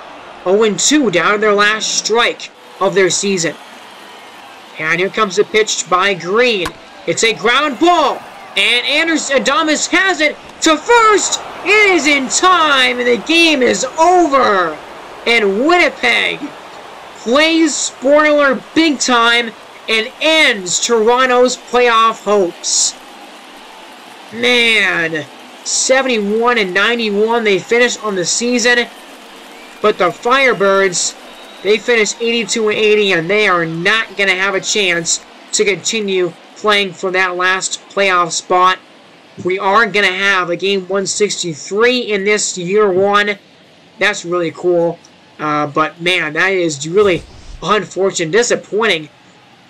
0-2 down to their last strike of their season. And here comes the pitch by Green. It's a ground ball, and Adames has it to first. It is in time, and the game is over. And Winnipeg plays spoiler big time and ends Toronto's playoff hopes. Man, 71 and 91 they finished on the season. But the Firebirds, they finished 82 and 80, and they are not going to have a chance to continue playing for that last playoff spot. We are going to have a game 163 in this year one. That's really cool. But man, that is really unfortunate, disappointing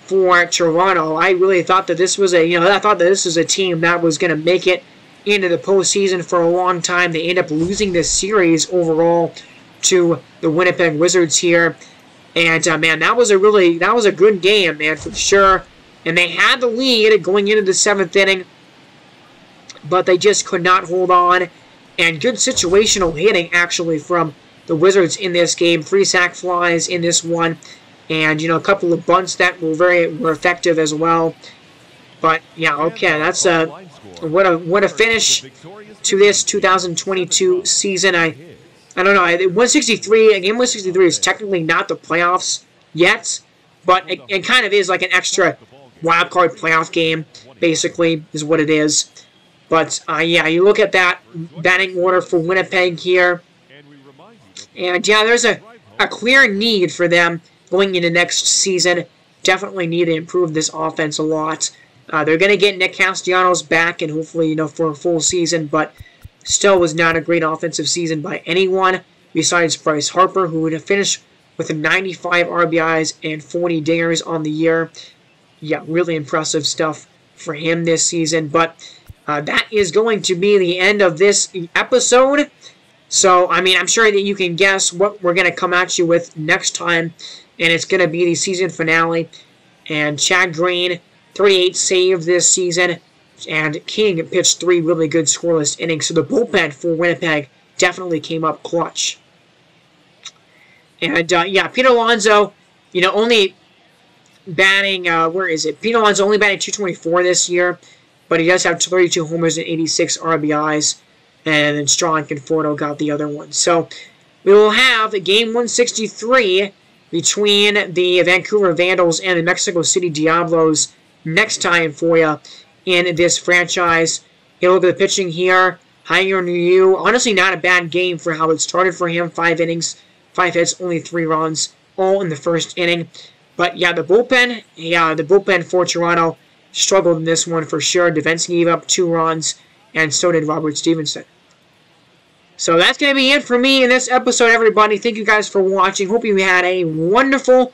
for Toronto. I really thought that this was a team that was going to make it into the postseason for a long time. They end up losing this series overall to the Winnipeg Wizards here. And man, that was a good game, man, for sure. And they had the lead going into the 7th inning, but they just could not hold on. And good situational hitting, actually, from the Wizards in this game. 3 sac flies in this one. And, a couple of bunts that were effective as well. But, yeah, okay, that's what a finish to this 2022 season. I don't know, 163, game 163 is technically not the playoffs yet, but it kind of is like an extra wildcard playoff game, basically, is what it is. But, yeah, you look at that batting order for Winnipeg here, and, yeah, there's a clear need for them going into next season. Definitely need to improve this offense a lot. They're going to get Nick Castellanos back, and hopefully, for a full season, but still was not a great offensive season by anyone besides Bryce Harper, who would have finished with 95 RBIs and 40 dingers on the year. Yeah, really impressive stuff for him this season. But that is going to be the end of this episode. So, I mean, I'm sure that you can guess what we're going to come at you with next time. And it's going to be the season finale. And Chad Green, 38 save this season. And King pitched 3 really good scoreless innings. So the bullpen for Winnipeg definitely came up clutch. And, yeah, Pete Alonso, only batting, Pete Alonso only batting 224 this year. But he does have 32 homers and 86 RBIs. And then Straw and Conforto got the other one. So we will have game 163 between the Vancouver Vandals and the Mexico City Diablos next time for you in this franchise. You look at the pitching here. Haier Niu, honestly not a bad game for how it started for him. 5 innings, 5 hits, only 3 runs, all in the first inning. But yeah, the bullpen for Toronto struggled in this one for sure. Davinsky gave up 2 runs, and so did Robert Stevenson. So that's going to be it for me in this episode, everybody. Thank you guys for watching. Hope you had a wonderful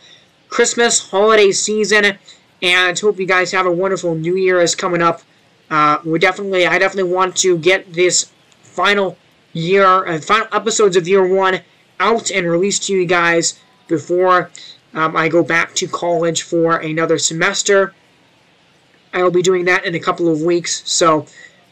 Christmas holiday season. And hope you guys have a wonderful New Year is coming up. I definitely want to get this final episodes of year 1 out and released to you guys before I go back to college for another semester. I will be doing that in a couple of weeks, so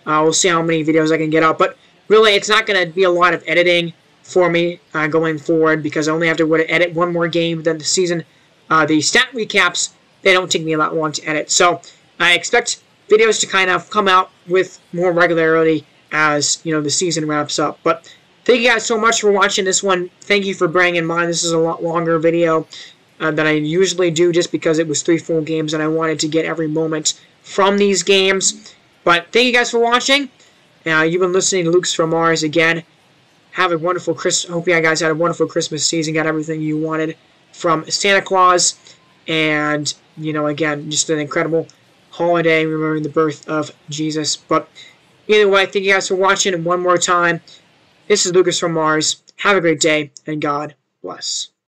we'll see how many videos I can get out. But really, it's not going to be a lot of editing for me going forward because I only have to edit 1 more game than the season. The stat recaps, they don't take me a lot long to edit. So I expect videos to kind of come out with more regularity as, the season wraps up. But thank you guys so much for watching this one. Thank you for bearing in mind this is a lot longer video than I usually do just because it was 3 full games and I wanted to get every moment from these games. But thank you guys for watching. You've been listening to Lucas from Mars again. Have a wonderful Christmas. Hope you guys had a wonderful Christmas season. Got everything you wanted from Santa Claus. And, again, just an incredible holiday remembering the birth of Jesus. But either way, thank you guys for watching. And one more time, this is Lucas from Mars. Have a great day, and God bless.